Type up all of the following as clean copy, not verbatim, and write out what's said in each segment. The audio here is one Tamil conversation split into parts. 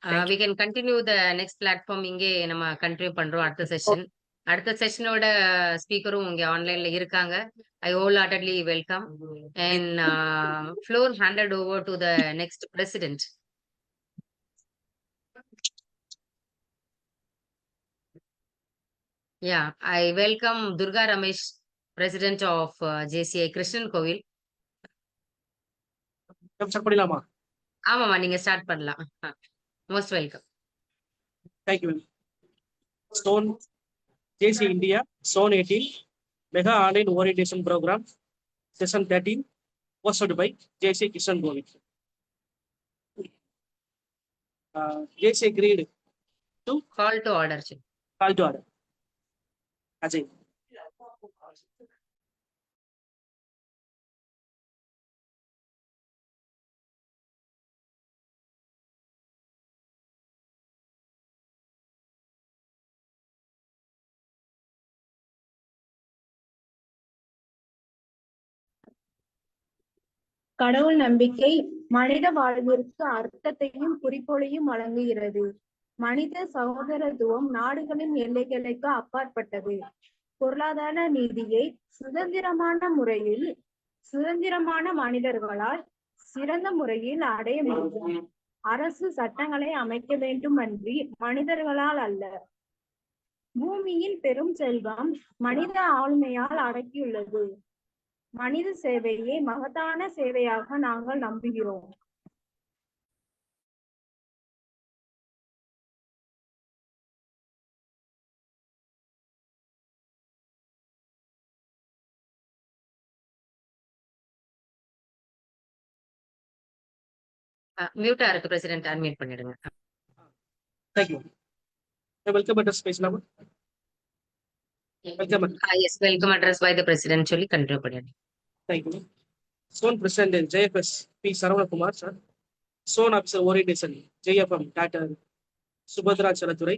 Thank We you. can continue the next platform. இங்கே நம்ம கண்டினியூ பண்றோம் அடுத்த Okay. செஷன். அடுத்த செஷனோட ஸ்பீக்கரும் இங்க ஆன்லைன்ல இருக்காங்க. I wholeheartedly welcome and floor handed over to the next president. Yeah, I welcome Durga Ramesh, president of JCI Krishan Kovil. Start பண்ணிடலாமா? ஆமாமா, நீங்க ஸ்டார்ட் பண்ணலாம். Most welcome. Thank you. Zone JC India, Zone 18, Mega Online Orientation Program, Session 13, hosted by JC Kishan Govind. JC agreed to Call to order. call to order. Ajay. கடவுள் நம்பிக்கை மனித வாழ்விற்கு அர்த்தத்தையும் குறிக்கோளையும் வழங்குகிறது. மனித சகோதரத்துவம் நாடுகளின் எல்லைகளுக்கு அப்பாற்பட்டது. பொருளாதார நீதியை சுதந்திரமான மனிதர்களால் சிறந்த முறையில் அடைய முடியும். அரசு சட்டங்களை அமைக்க வேண்டும் அன்றி மனிதர்களால் அல்ல. பூமியின் பெரும் செல்வம் மனித ஆளுமையால் அடக்கியுள்ளது. மனித சேவையே மகத்தான சேவையாக நாங்கள் நம்புகிறோம். மியூட்டா இருக்கு பிரசிடென்ட், அன்மியூட் பண்ணிடுங்க. Thank you. Welcome address பேசலாமா? Welcome. Yes, welcome address by the president சொல்லி கண்டினியூ பண்ணிடுங்க. Thank you. Zone President JFS P. Saravakumar, sir. Zone Officer Orientation JFM Dr. Subhadra Chalathurai.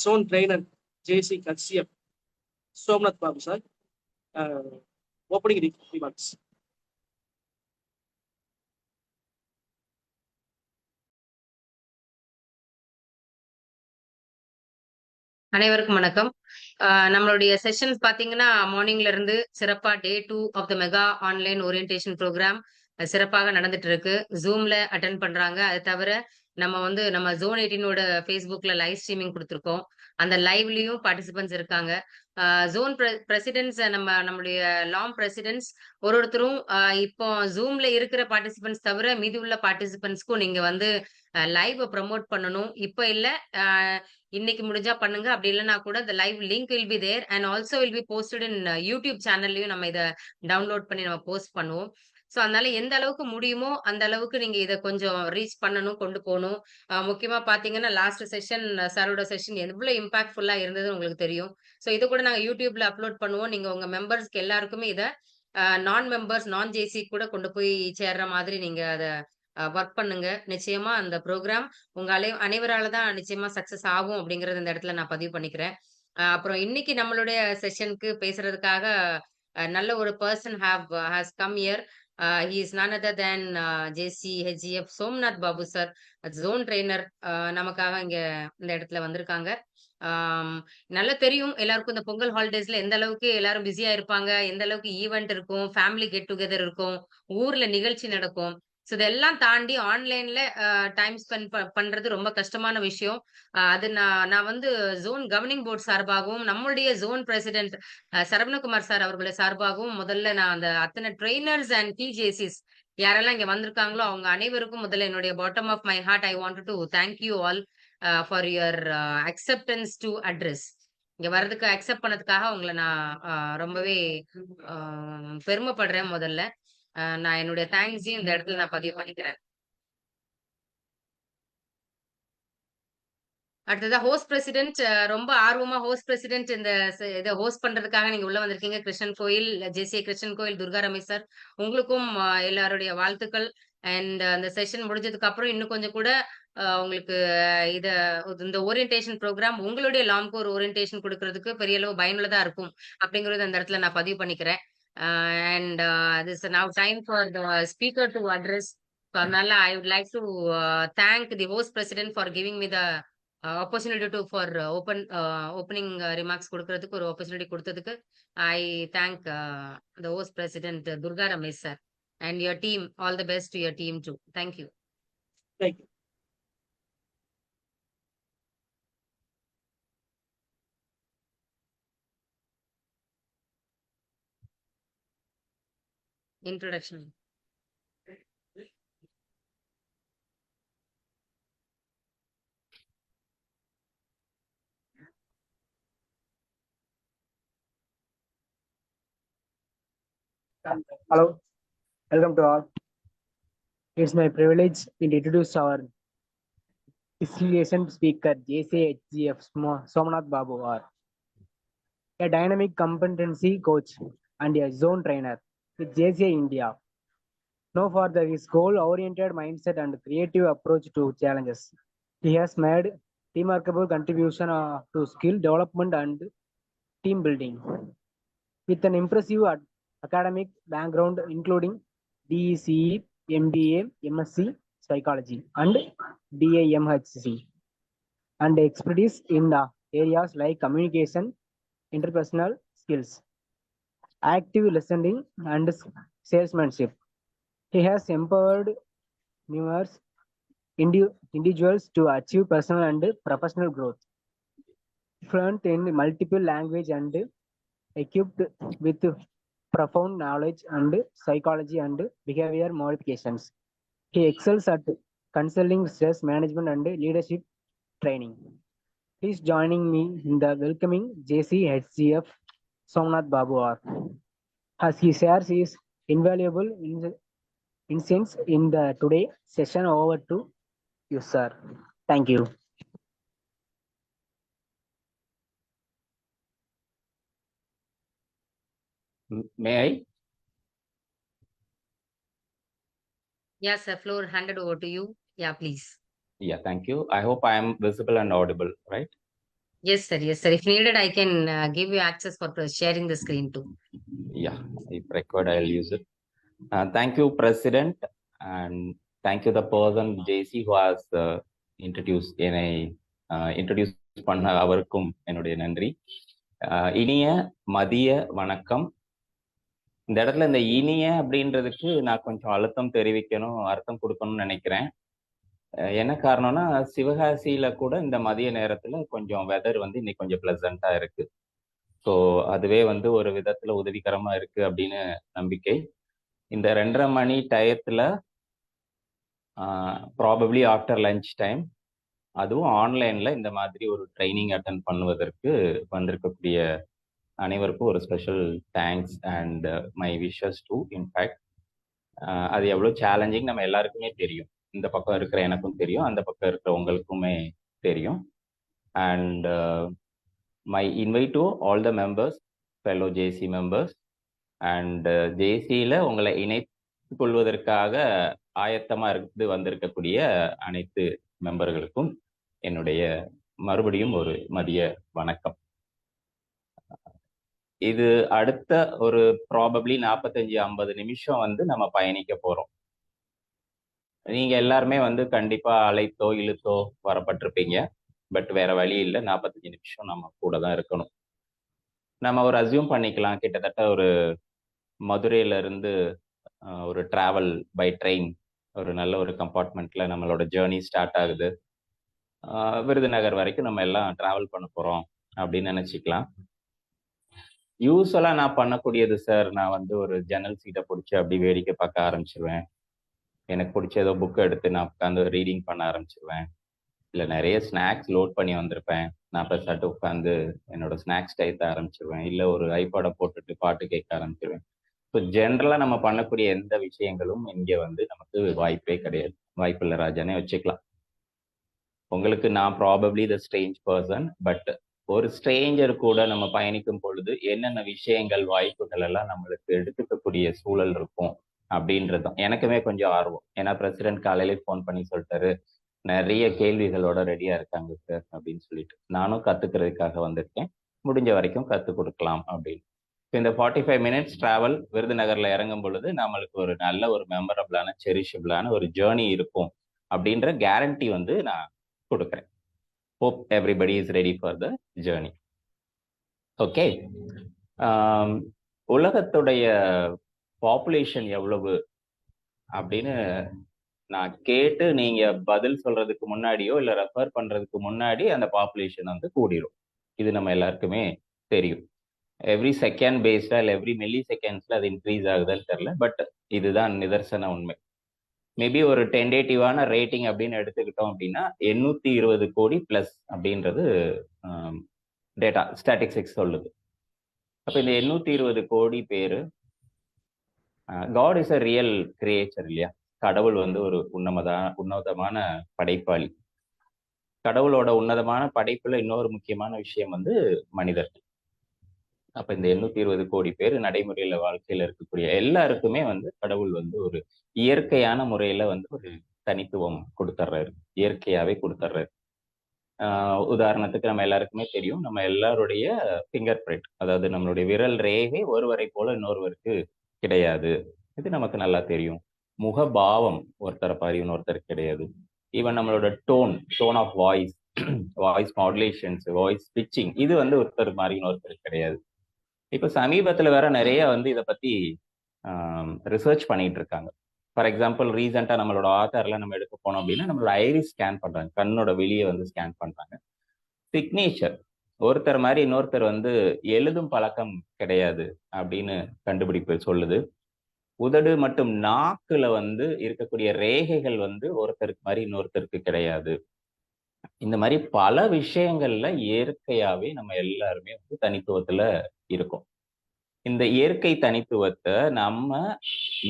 Zone Trainer JC Katsiyap Somnath Babu, sir. Opening remarks. அனைவருக்கும் வணக்கம். நம்மளுடைய செஷன்ஸ் பாத்தீங்கன்னா மார்னிங்ல இருந்து சிறப்பா day 2 of the mega online orientation program சிறப்பாக நடந்துட்டு இருக்கு. ஜூம்ல அட்டென்ட் பண்றாங்க. அது தவிர நம்ம ஜோன் 18ஓட ஃபேஸ்புக்ல லைவ் ஸ்ட்ரீமிங் கொடுத்துருக்கோம். அந்த லைவ்லயும் பார்ட்டிசிபென்ட்ஸ் இருக்காங்க. ஜோன் பிரசிடென்ட்ஸ் நம்மளுடைய லாம் பிரசிடென்ட்ஸ் ஒருத்தரும் இப்போ ஜூம்ல இருக்கிற பார்ட்டிசிபென்ட்ஸ் தவிர மீதி உள்ள பார்ட்டிசிபென்ட்ஸ்க்கும் நீங்க வந்து லைவ் ப்ரமோட் பண்ணணும். இப்போ இல்ல, இன்னைக்கு முடிஞ்சா பண்ணுங்க. அப்படி இல்லைன்னா கூட இந்த live link will be there and also will be posted in YouTube சேனல்லையும் நம்ம இதை டவுன்லோட் பண்ணி நம்ம போஸ்ட் பண்ணுவோம். ஸோ அதனால எந்த அளவுக்கு முடியுமோ அந்த அளவுக்கு நீங்க இதை கொஞ்சம் ரீச் பண்ணணும், கொண்டு போகணும். முக்கியமா பாத்தீங்கன்னா லாஸ்ட் செஷன் சாரோட செஷன் எவ்வளவு இம்பாக்ட்ஃபுல்லா இருந்தது உங்களுக்கு தெரியும். ஸோ இது கூட நாங்க யூடியூப்ல அப்லோட் பண்ணுவோம். நீங்க உங்க மெம்பர்ஸ்க்கு எல்லாருக்குமே இதை நான் மெம்பர்ஸ் நான் ஜேசி கூட கொண்டு போய் சேர்ற மாதிரி நீங்க அதை ஒர்க் பண்ணுங்க. நிச்சயமா அந்த ப்ரோக்ராம் உங்க அனைவரால தான் நிச்சயமா சக்சஸ் ஆகும் அப்படிங்கறது இந்த இடத்துல நான் பதிவு பண்ணிக்கிறேன். அப்புறம் இன்னைக்கு நம்மளுடைய செஷனுக்கு பேசுறதுக்காக நல்ல ஒரு person has come here. He is none other than JCHGF Somnath Babu sir, zone trainer, நமக்காக இங்க இந்த இடத்துல வந்திருக்காங்க. நல்லா தெரியும் எல்லாருக்கும் இந்த பொங்கல் ஹாலிடேஸ்ல எந்த அளவுக்கு எல்லாரும் பிஸியா இருப்பாங்க, எந்த அளவுக்கு ஈவெண்ட் இருக்கும், ஃபேமிலி கெட் டுகெதர் இருக்கும், ஊர்ல நிகழ்ச்சி நடக்கும். ஸோ இதெல்லாம் தாண்டி ஆன்லைன்ல டைம் ஸ்பெண்ட் பண்றது ரொம்ப கஷ்டமான விஷயம். அது நான் வந்து ஜோன் கவர்னிங் போர்டு சார்பாகவும் நம்மளுடைய ஜோன் பிரசிடென்ட் சரவணகுமார் சார் அவர்களுடைய சார்பாகவும் முதல்ல நான் அந்த அத்தனை ட்ரெயினர்ஸ் அண்ட் டிஜேசிஸ் யாரெல்லாம் இங்க வந்திருக்காங்களோ அவங்க அனைவருக்கும் முதல்ல என்னுடைய bottom of my heart I want to thank you all for your acceptance to address. இங்க வர்றதுக்கு அக்செப்ட் பண்ணதுக்காக உங்களை நான் ரொம்பவே பெருமைப்படுறேன். முதல்ல நான் என்னுடைய தேங்க்ஸையும் இந்த இடத்துல நான் பதிவு பண்ணிக்கிறேன். அடுத்ததா ஹோஸ்ட் பிரசிடென்ட், ரொம்ப ஆர்வமா ஹோஸ்ட் பிரசிடென்ட் இந்த இதை ஹோஸ்ட் பண்றதுக்காக நீங்க உள்ள வந்திருக்கீங்க. கிருஷ்ணன் கோயில் ஜேசிஏ கிருஷ்ணன் கோயில் துர்கா ரமேஷ் சார், உங்களுக்கும் எல்லாருடைய வாழ்த்துக்கள். அண்ட் அந்த செஷன் முடிஞ்சதுக்கு அப்புறம் இன்னும் கொஞ்சம் கூட உங்களுக்கு இந்த ஓரியன்டேஷன் ப்ரோக்ராம் உங்களுடைய லாங் கோர் ஓரியன்டேஷன் கொடுக்கறதுக்கு பெரிய அளவு பயனுள்ளதா இருக்கும் அப்படிங்கறது அந்த இடத்துல நான் பதிவு பண்ணிக்கிறேன். And this is now time for the speaker to address அதனால I would like to thank the host president for giving me the opportunity to for opening remarks கொடுக்கறதுக்கு ஒரு opportunity கொடுத்ததுக்கு I thank the host president Durga Ramesh sir and your team. All the best to your team too. Thank you. Thank you. Introduction. Hello, welcome to all. It's my privilege to introduce our distinguished speaker, JCHGF Somnath Babu, or a dynamic competency coach and a zone trainer with JCI India. Known for his goal-oriented mindset and creative approach to challenges, he has made remarkable contribution to skill development and team building. With an impressive academic background including DECE, MBA, MSc Psychology, and DAMHC, and expertise in the areas like communication, interpersonal skills, active listening, and salesmanship. He has empowered numerous individuals to achieve personal and professional growth. Fluent in multiple languages and equipped with profound knowledge and psychology and behavior modifications. He excels at counseling, stress management, and leadership training. Please joining me in the welcoming JCHGF Somnath Babu as he shares his invaluable insights in the today session. Over to you, sir. Thank you. May I? Yes, sir. Floor handed over to you. Yeah, please. Yeah, thank you. I hope I am visible and audible, right? Yes, sir. Yes, sir. If needed, I can give you access for sharing the screen too. Yeah, if required, I'll use it. Thank you, President, and thank you the person JC who has introduced introduce பண்ண அவருக்கும் என்னுடைய நன்றி. இனிய மதிய வணக்கம். இந்த இடத்துல இந்த இனிய அப்படின்றதுக்கு நான் கொஞ்சம் அழுத்தம் தெரிவிக்கணும், அர்த்தம் கொடுக்கணும்னு நினைக்கிறேன். என்ன காரணம்னா சிவகாசியில கூட இந்த மதிய நேரத்துல கொஞ்சம் வெதர் வந்து இன்னைக்கு கொஞ்சம் பிளசண்டா இருக்கு. ஸோ அதுவே வந்து ஒரு விதத்துல உதவிகரமா இருக்கு அப்படின்னு நம்பிக்கை. இந்த 2:30 மணி டயத்துல ப்ராபப்ளி ஆஃப்டர் லஞ்ச் டைம், அதுவும் ஆன்லைன்ல இந்த மாதிரி ஒரு ட்ரைனிங் அட்டன் பண்ணுவதற்கு வந்திருக்கக்கூடிய அனைவருக்கும் ஒரு special thanks and my wishes to. In fact அது எவ்வளோ சேலஞ்சிங் நம்ம எல்லாருக்குமே தெரியும். இந்த பக்கம் இருக்கிற எனக்கும் தெரியும், அந்த பக்கம் இருக்கிற உங்களுக்குமே தெரியும். And my invite to all the members, fellow JC members, and ஜேசியில் உங்களை இணைத்து கொள்வதற்காக ஆயத்தமாக இருந்து வந்திருக்கக்கூடிய அனைத்து மெம்பர்களுக்கும் என்னுடைய மறுபடியும் ஒரு மதிய வணக்கம். இது அடுத்த ஒரு ப்ராபப்ளி 45-50 நிமிஷம் வந்து நம்ம பயணிக்க போகிறோம். நீங்க எல்லாருமே வந்து கண்டிப்பா அழைத்தோ இழுத்தோ வரப்பட்டிருப்பீங்க. பட் வேற வழி இல்லை, 45 நிமிஷம் நம்ம கூட தான் இருக்கணும். நம்ம ஒரு அசியூம் பண்ணிக்கலாம், கிட்டத்தட்ட ஒரு மதுரையில இருந்து ஒரு டிராவல் பை ட்ரெயின், ஒரு நல்ல ஒரு கம்பார்ட்மெண்ட்ல நம்மளோட ஜேர்னி ஸ்டார்ட் ஆகுது. விருதுநகர் வரைக்கும் நம்ம எல்லாம் டிராவல் பண்ண போறோம் அப்படின்னு நினைச்சிக்கலாம். யூஸ்வலா நான் பண்ணக்கூடியது சார், நான் வந்து ஒரு ஜன்னல் சீட்டை பிடிச்சி அப்படி வேடிக்கை பார்க்க ஆரம்பிச்சிருவேன். எனக்கு பிடிச்ச ஏதோ புக்கை எடுத்து நான் உட்காந்து ரீடிங் பண்ண ஆரம்பிச்சிருவேன். இல்லை நிறைய ஸ்நாக்ஸ் லோட் பண்ணி வந்திருப்பேன், நான் பெருசாட்டு உட்காந்து என்னோட ஸ்நாக்ஸ் டயத்தை ஆரம்பிச்சிருவேன். இல்லை ஒரு ஐபாடை போட்டுட்டு பாட்டு கேட்க ஆரம்பிச்சிருவேன். ஸோ ஜென்ரலாக நம்ம பண்ணக்கூடிய எந்த விஷயங்களும் இங்கே வந்து நமக்கு வாய்ப்பே கிடையாது. வாய்ப்பில்லை ராஜானே வச்சுக்கலாம். உங்களுக்கு நான் probably the strange person, but ஒரு ஸ்ட்ரேஞ்சர் கூட நம்ம பயணிக்கும் பொழுது என்னென்ன விஷயங்கள், வாய்ப்புகள் எல்லாம் நம்மளுக்கு எடுத்துக்கக்கூடிய சூழல் இருக்கும் அப்படின்றது தான் எனக்குமே கொஞ்சம் ஆர்வம். ஏன்னா பிரசிடென்ட் காலையிலே ஃபோன் பண்ணி சொல்லிட்டாரு, நிறைய கேள்விகளோட ரெடியா இருக்காங்க சார் அப்படின்னு சொல்லிட்டு, நானும் கத்துக்கிறதுக்காக வந்திருக்கேன், முடிஞ்ச வரைக்கும் கற்றுக் கொடுக்கலாம் அப்படின்னு. இந்த 45 மினிட்ஸ் டிராவல் விருதுநகர்ல இறங்கும் பொழுது நம்மளுக்கு ஒரு நல்ல ஒரு மெமரபிளான செரிஷபிளான ஒரு ஜேர்னி இருக்கும் அப்படின்ற கேரண்டி வந்து நான் கொடுக்குறேன். Hope everybody is ready for the journey. Okay, உலகத்துடைய பாப்புலேஷன் எவ்வளவு அப்படின்னு நான் கேட்டு நீங்க பதில் சொல்றதுக்கு முன்னாடியோ இல்லை ரெஃபர் பண்றதுக்கு முன்னாடி அந்த பாப்புலேஷன் வந்து கூடிரும். இது நம்ம எல்லாருக்குமே தெரியும். எவ்ரி செகண்ட் பேஸ்டா இல்லை எவ்ரி மில்லி செகண்ட்ஸ்ல அது இன்க்ரீஸ் ஆகுதுன்னு தெரியல, பட் இதுதான் நிதர்சன உண்மை. மேபி ஒரு டென்டேட்டிவான ரேட்டிங் அப்படின்னு எடுத்துக்கிட்டோம் அப்படின்னா 820 கோடி பிளஸ் அப்படின்றது டேட்டா ஸ்டாட்டிஸ்டிக்ஸ் சொல்லுது. அப்போ இந்த 820 கோடி பேரு God is a real creature இல்லையா? கடவுள் வந்து ஒரு உன்னதமான படைப்பாளி. கடவுளோட உன்னதமான படைப்புல இன்னொரு முக்கியமான விஷயம் வந்து மனிதர்கள். அப்ப இந்த 820 கோடி பேர் நடைமுறையில வாழ்க்கையில இருக்கக்கூடிய எல்லாருக்குமே வந்து கடவுள் வந்து ஒரு இயற்கையான முறையில வந்து ஒரு தனித்துவம் கொடுத்துட்றாரு, இயற்கையாவே கொடுத்துட்றாரு. உதாரணத்துக்கு நம்ம எல்லாருக்குமே தெரியும், நம்ம எல்லாருடைய ஃபிங்கர் பிரிண்ட், அதாவது நம்மளுடைய விரல் ரேகை ஒருவரை போல இன்னொருவருக்கு கிடையாது. இது நமக்கு நல்லா தெரியும். முகபாவம் ஒருத்தரை பாரி இன்னொருத்தருக்கு கிடையாது. ஈவன் நம்மளோட tone of voice, voice modulations, voice pitching, இது வந்து ஒருத்தர் மாதிரி இன்னொருத்தருக்கு கிடையாது. இப்போ சமீபத்தில் வேற நிறைய வந்து இதை பத்தி ரிசர்ச் பண்ணிட்டு இருக்காங்க. ஃபார் எக்ஸாம்பிள் ரீசெண்டா நம்மளோட ஆதார்ல நம்ம எடுக்க போனோம் அப்படின்னா நம்மளோட ஐரிஸ் ஸ்கேன் பண்றாங்க, கண்ணோட வெளியே வந்து ஸ்கேன் பண்றாங்க. சிக்னேச்சர் ஒருத்தர் மாதிரி இன்னொருத்தர் வந்து எழுதும் பழக்கம் கிடையாது அப்படின்னு கண்டுபிடிப்பு சொல்லுது. உதடு மற்றும் நாக்குல வந்து இருக்கக்கூடிய ரேகைகள் வந்து ஒருத்தருக்கு மாதிரி இன்னொருத்தருக்கு கிடையாது. இந்த மாதிரி பல விஷயங்கள்ல இயற்கையாவே நம்ம எல்லாருமே வந்து தனித்துவத்துல இருக்கோம். இந்த இயற்கை தனித்துவத்தை நம்ம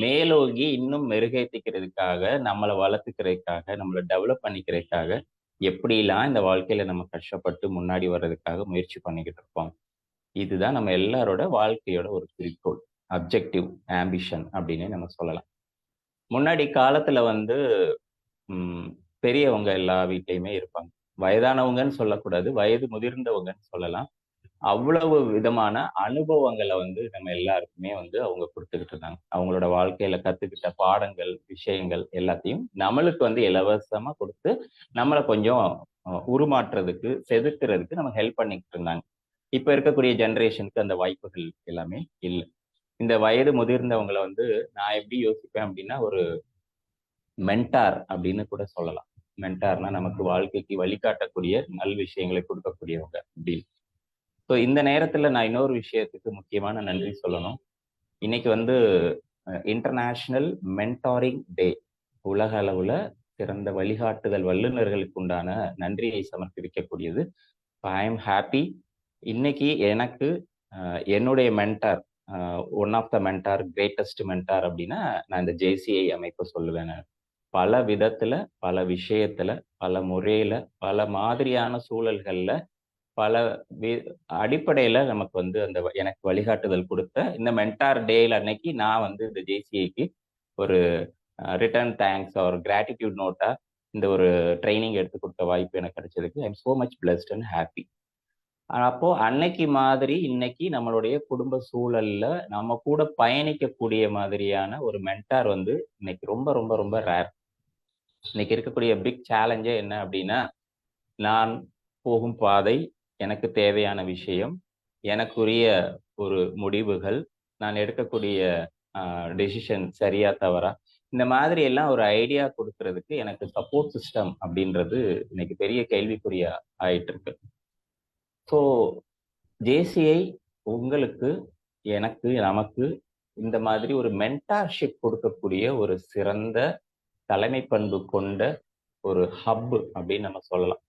மேலோகி இன்னும் மெருகேற்றிக்கிறதுக்காக, நம்மளை வளர்த்துக்கிறதுக்காக, நம்மளை டெவலப் பண்ணிக்கிறதுக்காக எப்படிலாம் இந்த வாழ்க்கையில நம்ம கஷ்டப்பட்டு முன்னாடி வர்றதுக்காக முயற்சி பண்ணிக்கிட்டு இருப்போம். இதுதான் நம்ம எல்லாரோட வாழ்க்கையோட ஒரு குறிக்கோள், அப்ஜெக்டிவ், ஆம்பிஷன் அப்படின்னு நம்ம சொல்லலாம். முன்னாடி காலத்துல வந்து பெரியவங்க எல்லா வீட்லையுமே இருப்பாங்க. வயதானவங்கன்னு சொல்லக்கூடாது, வயது முதிர்ந்தவங்கன்னு சொல்லலாம். அவ்வளவு விதமான அனுபவங்களை வந்து நம்ம எல்லாருக்குமே வந்து அவங்க கொடுத்துக்கிட்டு இருந்தாங்க. அவங்களோட வாழ்க்கையில கத்துக்கிட்ட பாடங்கள், விஷயங்கள் எல்லாத்தையும் நம்மளுக்கு வந்து இலவசமா கொடுத்து நம்மளை கொஞ்சம் உருமாற்றுறதுக்கு, செதுக்குறதுக்கு நம்ம ஹெல்ப் பண்ணிக்கிட்டு இருந்தாங்க. இப்ப இருக்கக்கூடிய ஜெனரேஷனுக்கு அந்த வாய்ப்புகள் எல்லாமே இல்லை. இந்த வயது முதிர்ந்தவங்களை வந்து நான் எப்படி யோசிப்பேன் அப்படின்னா, ஒரு மென்டார் அப்படின்னு கூட சொல்லலாம். மென்டார்னா நமக்கு வாழ்க்கைக்கு வழிகாட்டக்கூடிய நல் விஷயங்களை கொடுக்கக்கூடியவங்க அப்படின்னு. ஸோ இந்த நேரத்துல நான் இன்னொரு விஷயத்துக்கு முக்கியமான நன்றி சொல்லணும். இன்னைக்கு வந்து இன்டர்நேஷனல் மென்டாரிங் டே. உலக அளவுல சிறந்த வழிகாட்டுதல் வல்லுநர்களுக்கு உண்டான நன்றியை சமர்ப்பிக்கக்கூடியது. I am happy. இன்னைக்கு எனக்கு என்னுடைய mentor, one of the mentor, greatest mentor அப்படின்னா நான் இந்த JCI அமைப்பை சொல்லுவேன். பல விதத்துல, பல விஷயத்துல, பல முறையில, பல மாதிரியான சூழல்கள்ல, பல அடிப்படையில நமக்கு வந்து அந்த எனக்கு வழிகாட்டுதல் கொடுத்த இந்த மென்டார் டேல அன்னைக்கு நான் வந்து இந்த JCIக்கு ஒரு ரிட்டர்ன் தேங்க்ஸ் ஆர் கிராட்டிடியூட் நோட்டா இந்த ஒரு ட்ரைனிங் எடுத்து கொடுத்த வாய்ப்பு எனக்கு கிடைச்சதுக்கு I am so much blessed and happy. அப்போ அன்னைக்கு மாதிரி இன்னைக்கு நம்மளுடைய குடும்ப சூழல்ல நம்ம கூட பயணிக்கக்கூடிய மாதிரியான ஒரு மென்டார் வந்து இன்னைக்கு ரொம்ப ரொம்ப ரொம்ப ரேர். இன்னைக்கு இருக்கக்கூடிய பிக் சேலஞ்சே என்ன அப்படின்னா, நான் போகும் பாதை, எனக்கு தேவையான விஷயம், எனக்குரிய ஒரு முடிவுகள், நான் எடுக்கக்கூடிய டெசிஷன் சரியா தவறா, இந்த மாதிரி எல்லாம் ஒரு ஐடியா கொடுக்கறதுக்கு எனக்கு சப்போர்ட் சிஸ்டம் அப்படின்றது இன்னைக்கு பெரிய கேள்விக்குறியா ஆயிட்டு இருக்கு. ஸோ JCI உங்களுக்கு, எனக்கு, நமக்கு இந்த மாதிரி ஒரு மென்டார்ஷிப் கொடுக்கக்கூடிய ஒரு சிறந்த தலைமை பண்பு கொண்ட ஒரு ஹப் அப்படின்னு நம்ம சொல்லலாம்.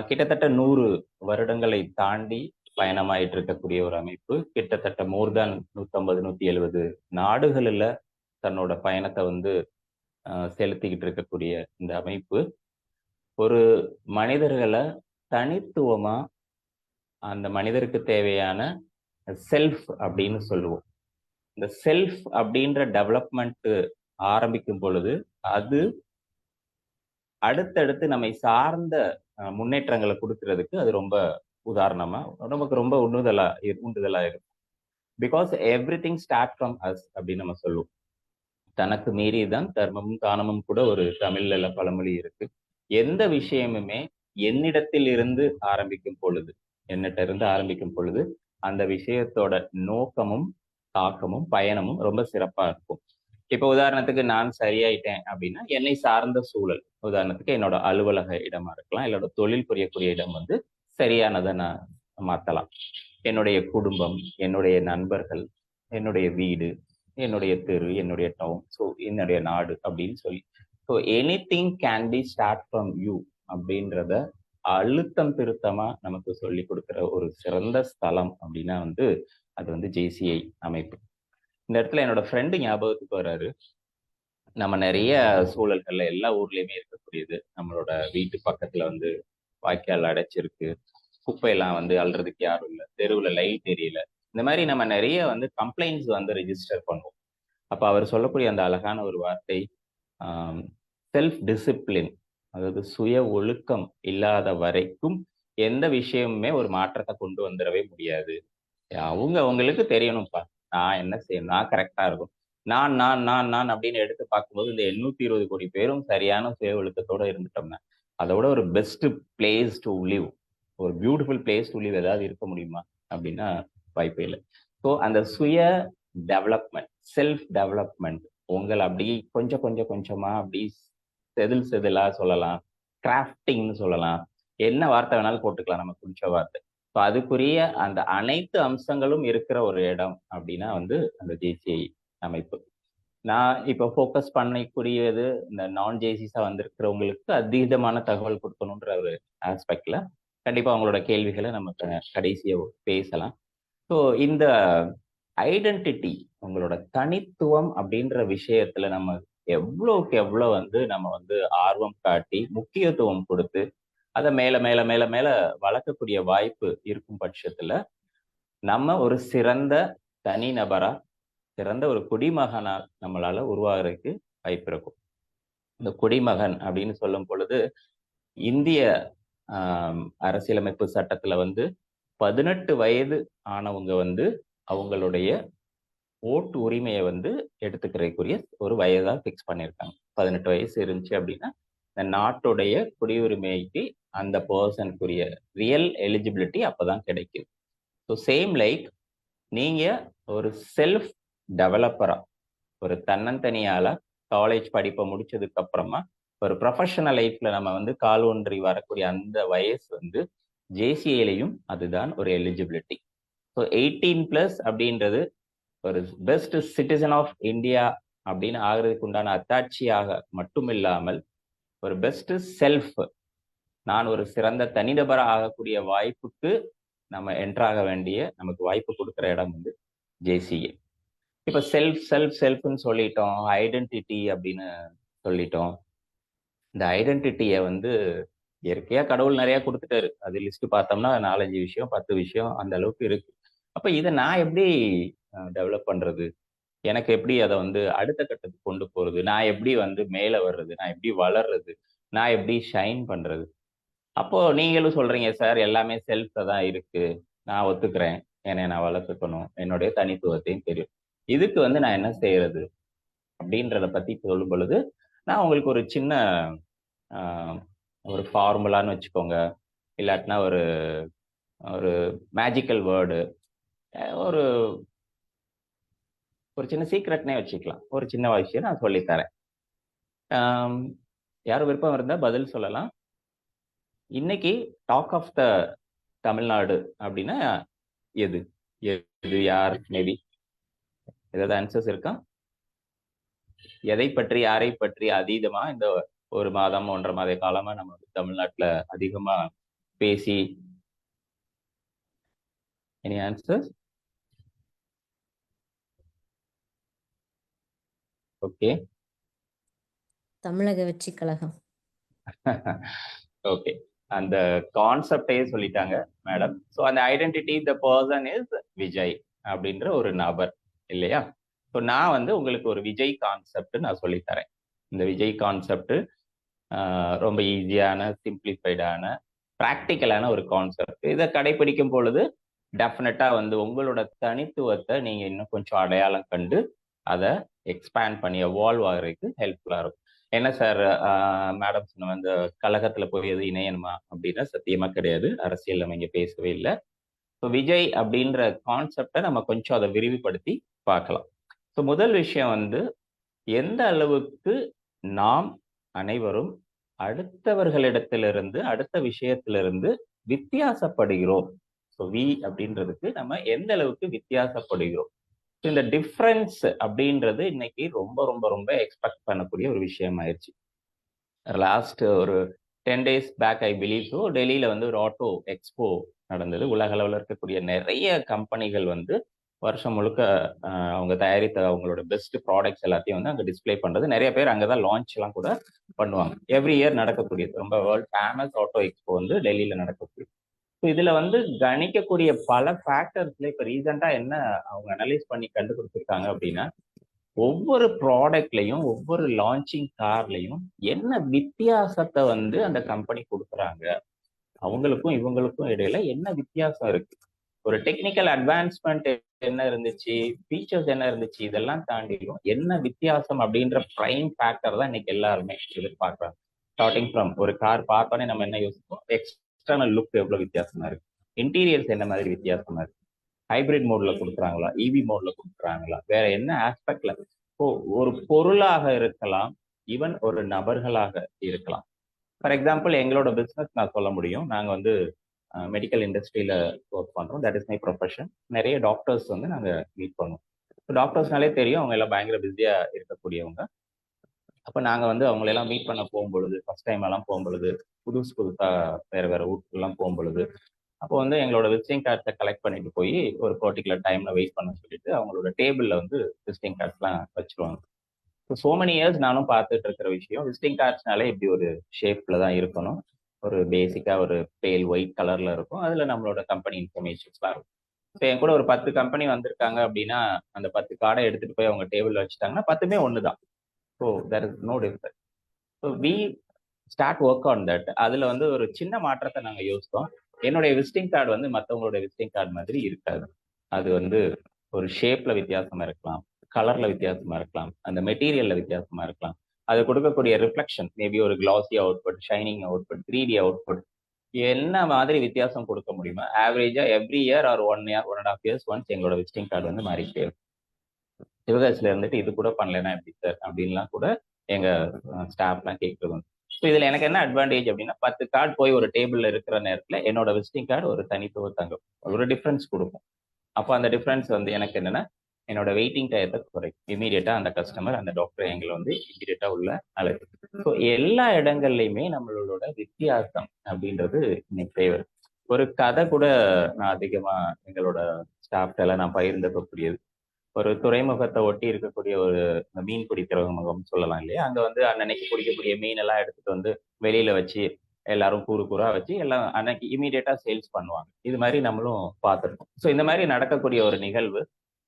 கிட்டத்தட்ட 100 வருடங்களை தாண்டி பயணமாயிட்டு இருக்கக்கூடிய ஒரு அமைப்பு. கிட்டத்தட்ட மோர் தேன் 150-170 நாடுகளில் தன்னோட பயணத்தை வந்து செலுத்திக்கிட்டு இருக்கக்கூடிய இந்த அமைப்பு ஒரு மனிதர்களை தனித்துவமா அந்த மனிதருக்கு தேவையான செல்ஃப் அப்படின்னு சொல்லுவோம். இந்த செல்ஃப் அப்படின்ற டெவலப்மெண்ட் ஆரம்பிக்கும் பொழுது அது அடுத்தடுத்து நம்மை சார்ந்த முன்னேற்றங்களை கொடுக்கறதுக்கு அது ரொம்ப உதாரணமா நமக்கு ரொம்ப உண்டுதலா இருக்கும். Because every thing start from us அப்படின்னு நம்ம சொல்லுவோம். தனக்கு மீறிதான் தர்மமும் தானமும் கூட ஒரு தமிழ்ல பழமொழி இருக்கு. எந்த விஷயமுமே என்னிடத்தில் இருந்து ஆரம்பிக்கும் பொழுது, என்னிட்ட இருந்து ஆரம்பிக்கும் பொழுது அந்த விஷயத்தோட நோக்கமும் தாக்கமும் பயணமும் ரொம்ப சிறப்பா இருக்கும். இப்ப உதாரணத்துக்கு நான் சரியாயிட்டேன் அப்படின்னா என்னை சார்ந்த சூழல், உதாரணத்துக்கு என்னோட அலுவலக இடமா இருக்கலாம், என்னோட தொழில் புரியக்கூடிய இடம் வந்து சரியானதை நான் மாத்தலாம். என்னுடைய குடும்பம், என்னுடைய நண்பர்கள், என்னுடைய வீடு, என்னுடைய தெரு, என்னுடைய டவுன், ஸோ என்னுடைய நாடு அப்படின்னு சொல்லி, so any thing can be start from you அப்படின்றத அழுத்தம் திருத்தமா நமக்கு சொல்லி கொடுக்குற ஒரு சிறந்த ஸ்தலம் அப்படின்னா வந்து அது வந்து ஜேசிஐ அமைப்பு. இந்த இடத்துல என்னோட ஃப்ரெண்டு ஞாபகத்துக்கு வர்றாரு. நம்ம நிறைய சூழல்கள்ல எல்லா ஊர்லயுமே இருக்கக்கூடியது. நம்மளோட வீட்டு பக்கத்துல வந்து வாய்க்கால் அடைச்சிருக்கு, குப்பையெல்லாம் வந்து அள்ளுறதுக்கு யாரும் இல்லை, தெருவுல லைட் எரியல, இந்த மாதிரி நம்ம நிறைய வந்து கம்ப்ளைண்ட்ஸ் வந்து ரெஜிஸ்டர் பண்ணுவோம். அப்ப அவர் சொல்லக்கூடிய அந்த அழகான ஒரு வார்த்தை செல்ஃப் டிசிப்ளின், அதாவது சுய ஒழுக்கம் இல்லாத வரைக்கும் எந்த விஷயமுமே ஒரு மாற்றத்தை கொண்டு வந்துடவே முடியாது. அவங்களுக்கு தெரியணும்ப்பா, நான் என்ன செய்யணும், நான் கரெக்டா இருக்கும், நான் நான் நான் நான் அப்படின்னு எடுத்து பார்க்கும்போது இந்த 820 கோடி பேரும் சரியான சுய ஒழுக்கத்தோட இருந்துட்டோம்னா அதோட ஒரு பெஸ்ட் பிளேஸ் டு லிவ், ஒரு பியூட்டிஃபுல் பிளேஸ் டு லிவ் ஏதாவது இருக்க முடியுமா அப்படின்னா வாய்ப்பே இல்லை. ஸோ அந்த சுய டெவலப்மெண்ட், செல்ஃப் டெவலப்மெண்ட் உங்களை அப்படி கொஞ்சம் கொஞ்சம் கொஞ்சமா அப்படி செதிலா சொல்லலாம், கிராஃப்டிங்னு சொல்லலாம், என்ன வார்த்தை வேணாலும் போட்டுக்கலாம், நமக்கு பிடிச்ச வார்த்தை. ஸோ அதுக்குரிய அந்த அனைத்து அம்சங்களும் இருக்கிற ஒரு இடம் அப்படின்னா வந்து அந்த ஜேசிஐ அமைப்பு. நான் இப்போ ஃபோக்கஸ் பண்ணக்கூடியது இந்த நான் ஜேசிஸா வந்திருக்கிறவங்களுக்கு அதீதமான தகவல் கொடுக்கணுன்ற ஒரு ஆஸ்பெக்ட்ல கண்டிப்பா அவங்களோட கேள்விகளை நம்ம கடைசியா பேசலாம். ஸோ இந்த ஐடென்டிட்டி, உங்களோட தனித்துவம் அப்படின்ற விஷயத்துல நம்ம எவ்வளவுக்கு எவ்வளவு வந்து நம்ம வந்து ஆர்வம் காட்டி முக்கியத்துவம் கொடுத்து அதை மேல மேல மேல மேல வளர்க்கக்கூடிய வாய்ப்பு இருக்கும் பட்சத்துல நம்ம ஒரு சிறந்த தனி நபரா, சிறந்த ஒரு குடிமகனா நம்மளால உருவாகிறதுக்கு வாய்ப்பு இருக்கும். இந்த குடிமகன் அப்படின்னு சொல்லும் பொழுது இந்திய அரசியலமைப்பு சட்டத்துல வந்து 18 வயது ஆனவங்க வந்து அவங்களுடைய ஓட்டு உரிமையை வந்து எடுத்துக்கிறதுக்குரிய ஒரு வயதா பிக்ஸ் பண்ணியிருக்காங்க. 18 வயசு இருந்துச்சு அப்படின்னா இந்த நாட்டுடைய குடியுரிமைக்கு அந்த பர்சனுக்குரிய ரியல் எலிஜிபிலிட்டி அப்பதான் கிடைக்குது. ஸோ சேம் லைக் நீங்க ஒரு செல்ஃப் டெவலப்பரா, ஒரு தன்னந்தனியால காலேஜ் படிப்பை முடிச்சதுக்கு அப்புறமா ஒரு ப்ரொஃபஷனல் லைஃப்ல நம்ம வந்து கால் ஒன்றி வரக்கூடிய அந்த வயசு வந்து ஜேசிஏலையும் அதுதான் ஒரு எலிஜிபிலிட்டி. ஸோ 18+ அப்படின்றது ஒரு பெஸ்ட் சிட்டிசன் ஆஃப் இந்தியா அப்படின்னு ஆகிறதுக்கு உண்டான அத்தாட்சியாக மட்டும் இல்லாமல் ஒரு பெஸ்ட் செல்ஃப், நான் ஒரு சிறந்த தனிநபராக ஆகக்கூடிய வாய்ப்புக்கு நம்ம என்ட்ராக வேண்டிய நமக்கு வாய்ப்பு கொடுக்குற இடம் வந்து ஜேசிஏ. இப்ப செல்ஃப்னு சொல்லிட்டோம், ஐடென்டிட்டி அப்படின்னு சொல்லிட்டோம். இந்த ஐடென்டிட்டியை வந்து இயற்கையா கடவுள் நிறைய கொடுத்துட்டாரு. அது லிஸ்ட் பார்த்தோம்னா 4-5 விஷயம் 10 விஷயம் அந்த அளவுக்கு இருக்கு. அப்ப இதை நான் எப்படி டெவலப் பண்றது, எனக்கு எப்படி அதை வந்து அடுத்த கட்டத்துக்கு கொண்டு போறது, நான் எப்படி வந்து மேல வர்றது, நான் எப்படி வளர்றது, நான் எப்படி ஷைன் பண்றது? அப்போ நீங்களும் சொல்றீங்க சார் எல்லாமே செல்ஃப்ல தான் இருக்கு, நான் ஒத்துக்கிறேன், என்னை நான் வளர்த்துக்கணும், என்னுடைய தனித்துவத்தையும் தெரியும், இதுக்கு வந்து நான் என்ன செய்யறது அப்படின்றத பத்தி சொல்லும் பொழுது நான் உங்களுக்கு ஒரு சின்ன ஒரு ஃபார்முலான்னு வச்சுக்கோங்க, இல்லாட்டினா ஒரு ஒரு மேஜிக்கல் வேர்டு, ஒரு ஒரு சின்ன சீக்ரெட்னே வச்சுக்கலாம், ஒரு சின்ன விஷயம் நான் சொல்லித்தரேன். யாரும் விருப்பம் இருந்தா பதில் சொல்லலாம். இன்னைக்கு டாக் ஆஃப் த தமிழ்நாடு அப்படின்னா எது எது யார்? மேபி ஏதாவது ஆன்சர்ஸ் இருக்கா? எதை பற்றி யாரை பற்றி அதீதமா இந்த ஒரு மாதம் 1.5 மாத காலமா நம்ம தமிழ்நாட்டுல அதிகமா பேசி, எனி ஆன்சர்ஸ்? ஓகே, தமிழக வெற்றி கழகம். ஓகே, அந்த கான்செப்டையே சொல்லிட்டாங்க மேடம். ஸோ அந்த identity the person is Vijay அப்படின்ற ஒரு நபர் இல்லையா? ஸோ நான் வந்து உங்களுக்கு ஒரு விஜய் கான்செப்ட் நான் சொல்லித்தரேன். இந்த விஜய் கான்செப்ட் ரொம்ப ஈஸியான, சிம்பிளிஃபைடான, ப்ராக்டிக்கலான ஒரு கான்செப்ட். இதை கடைபிடிக்கும் பொழுது டெஃபினட்டா வந்து உங்களோட தனித்துவத்தை நீங்க இன்னும் கொஞ்சம் அடையாளம் கண்டு அதை எக்ஸ்பேண்ட் பண்ணி எவால்வ் ஆகிறதுக்கு ஹெல்ப்ஃபுல்லா இருக்கும். என்ன சார் மேடம் சொன்ன அந்த கழகத்துல போய் எது இணையணுமா அப்படின்னா சத்தியமா கிடையாது. அரசியல் நம்ம இங்க பேசவே இல்லை. ஸோ விஜய் அப்படின்ற கான்செப்டை நம்ம கொஞ்சம் அதை விரிவுபடுத்தி பார்க்கலாம். ஸோ முதல் விஷயம் வந்து எந்த அளவுக்கு நாம் அனைவரும் அடுத்தவர்களிடத்திலிருந்து அடுத்த விஷயத்திலிருந்து வித்தியாசப்படுகிறோம். ஸோ வி அப்படின்றதுக்கு நம்ம எந்த அளவுக்கு வித்தியாசப்படுகிறோம். இந்த டிஃப்ரென்ஸ் அப்படின்றது இன்னைக்கு ரொம்ப ரொம்ப ரொம்ப எக்ஸ்பெக்ட் பண்ணக்கூடிய ஒரு விஷயம் ஆயிடுச்சு. லாஸ்ட் ஒரு 10 days back I believe so டெல்லியில வந்து ஒரு ஆட்டோ எக்ஸ்போ நடந்தது. உலக அளவில் இருக்கக்கூடிய நிறைய கம்பெனிகள் வந்து வருஷம் முழுக்க அவங்க தயாரித்த அவங்களோட பெஸ்ட் ப்ராடக்ட்ஸ் எல்லாத்தையும் வந்து அங்கே டிஸ்பிளே பண்றது. நிறைய பேர் அங்கே தான் லான்ச் எல்லாம் கூட பண்ணுவாங்க. எவ்ரி இயர் நடக்கக்கூடியது ரொம்ப வேர்ல்ட் ஃபேமஸ் ஆட்டோ எக்ஸ்போ வந்து டெல்லியில நடக்கக்கூடியது. ஸோ இதுல வந்து கணிக்கக்கூடிய பல ஃபேக்டர்ஸ்ல இப்ப ரீசெண்டா என்ன அவங்க அனலைஸ் பண்ணி கண்டுபிடிச்சிருக்காங்க அப்படின்னா, ஒவ்வொரு ப்ராடக்ட்லையும் ஒவ்வொரு லான்ச்சிங் கார்லையும் என்ன வித்தியாசத்தை வந்து அந்த கம்பெனி கொடுக்குறாங்க, அவங்களுக்கும் இவங்களுக்கும் இடையில என்ன வித்தியாசம் இருக்கு, ஒரு டெக்னிக்கல் அட்வான்ஸ்மெண்ட் என்ன இருந்துச்சு, ஃபீச்சர்ஸ் என்ன இருந்துச்சு, இதெல்லாம் தாண்டியும் என்ன வித்தியாசம் அப்படின்ற பிரைம் ஃபேக்டர் தான் இன்னைக்கு எல்லாருமே எதிர்பார்க்குறாங்க. ஸ்டார்டிங் ஃப்ரம் ஒரு கார் பார்த்தோன்னே நம்ம என்ன யோசிப்போம், எக்ஸ்டர்னல் லுக் எவ்வளவு வித்தியாசமா இருக்கு, இன்டீரியர்ஸ் என்ன மாதிரி வித்தியாசமா இருக்கு, ஹைபிரிட் மோட்ல கொடுக்குறாங்களா, இவி மோட்ல கொடுக்குறாங்களா, வேற என்ன ஆஸ்பெக்ட்ல. ஒரு பொருளாக இருக்கலாம், ஈவன் ஒரு நபர்களாக இருக்கலாம். ஃபார் எக்ஸாம்பிள் எங்களோட பிஸ்னஸ் நான் சொல்ல முடியும். நாங்க வந்து மெடிக்கல் இண்டஸ்ட்ரியில ஒர்க் பண்றோம். That is my profession. நிறைய டாக்டர்ஸ் வந்து நாங்க மீட் பண்ணுவோம். டாக்டர்ஸ்னாலே தெரியும் அவங்க எல்லாம் பயங்கர பிஸியா இருக்கக்கூடியவங்க. அப்ப நாங்க வந்து அவங்களெல்லாம் மீட் பண்ண போகும்பொழுது, ஃபர்ஸ்ட் டைம் எல்லாம் போகும்பொழுது, புதுசா வேற வேற ஊருக்குலாம் போகும்பொழுது, அப்போ வந்து எங்களோட விசிட்டிங் கார்ட்ஸை கலெக்ட் பண்ணிட்டு போய் ஒரு பர்டிகுலர் டைம்ல வெயிட் பண்ண சொல்லிட்டு அவங்களோட டேபிள்ல வந்து விசிட்டிங் கார்ட்ஸ்லாம் வச்சிருவாங்க. ஸோ மெனி இயர்ஸ் நானும் பார்த்துட்டு இருக்கிற விஷயம், விசிட்டிங் கார்ட்ஸ்னாலே இப்படி ஒரு ஷேப்ல தான் இருக்கணும். ஒரு பேசிக்கா ஒரு பேல் ஒயிட் கலர்ல இருக்கும். அதுல நம்மளோட கம்பெனி இன்ஃபர்மேஷன்ஸ்லாம் இருக்கும். ஸோ என் கூட ஒரு 10 கம்பெனி வந்திருக்காங்க அப்படின்னா அந்த 10 கார்டை எடுத்துட்டு போய் அவங்க டேபிள் வச்சுட்டாங்கன்னா 10மே ஒண்ணுதான். So there is no difference. So we start work on that. அதுல வந்து ஒரு சின்ன மாற்றத்தை நாங்க யோசித்தோம். என்னுடைய விசிட்டிங் கார்டு வந்து மற்றவங்களோட விசிட்டிங் கார்டு மாதிரி இருக்காது. அது வந்து ஒரு ஷேப்ல வித்தியாசமா இருக்கலாம், கலர்ல வித்தியாசமா இருக்கலாம், அந்த மெட்டீரியல்ல வித்தியாசமா இருக்கலாம், அது கொடுக்கக்கூடிய ரிஃப்ளெக்ஷன் மேபி ஒரு classy output, shining output, 3D output, என்ன மாதிரி வித்தியாசம் கொடுக்க முடியுமா, ஆவரேஜா every year or 1 year 1.5 years once எங்களோட விசிட்டிங் கார்டு வந்து மாறிக்கிட்டே இருக்கும். சிவகாசில இருந்துட்டு இது கூட பண்ணலன்னா எப்படி சார் அப்படின்லாம் கூட எங்க ஸ்டாஃப்லாம் கேட்கறது. ஸோ இதுல எனக்கு என்ன அட்வான்டேஜ் அப்படின்னா 10 கார்டு போய் ஒரு டேபிள்ல இருக்கிற நேரத்துல என்னோட விசிட்டிங் கார்டு ஒரு தனித்துவ தங்கம், ஒரு டிஃபரன்ஸ் கொடுக்கும். அப்போ அந்த டிஃபரன்ஸ் வந்து எனக்கு என்னன்னா என்னோட வெயிட்டிங் டயத்தை குறைக்கும். இமீடியட்டா அந்த கஸ்டமர் அந்த டாக்டர் எங்களை வந்து இமீடியட்டா உள்ள அழைக்கும். ஸோ எல்லா இடங்கள்லையுமே நம்மளோட வித்தியாசம் அப்படின்றது இன்னைக்கு தேவை. ஒரு கதை கூட நான் அதிகமா எங்களோட ஸ்டாஃப்ல நான் பகிர்ந்துக்கக்கூடியது. ஒரு துறைமுகத்தை ஒட்டி இருக்கக்கூடிய ஒரு மீன்பிடி துறைமுகம் சொல்லலாம் இல்லையா, அங்க வந்து அன்னைக்கு பிடிக்கக்கூடிய மீன் எல்லாம் எடுத்துட்டு வந்து வெளியில வச்சு எல்லாரும் கூறு கூறா வச்சு எல்லாம் அன்னைக்கு இமீடியட்டா சேல்ஸ் பண்ணுவாங்க. இது மாதிரி நம்மளும் பார்த்துருக்கோம். ஸோ இந்த மாதிரி நடக்கக்கூடிய ஒரு நிகழ்வு.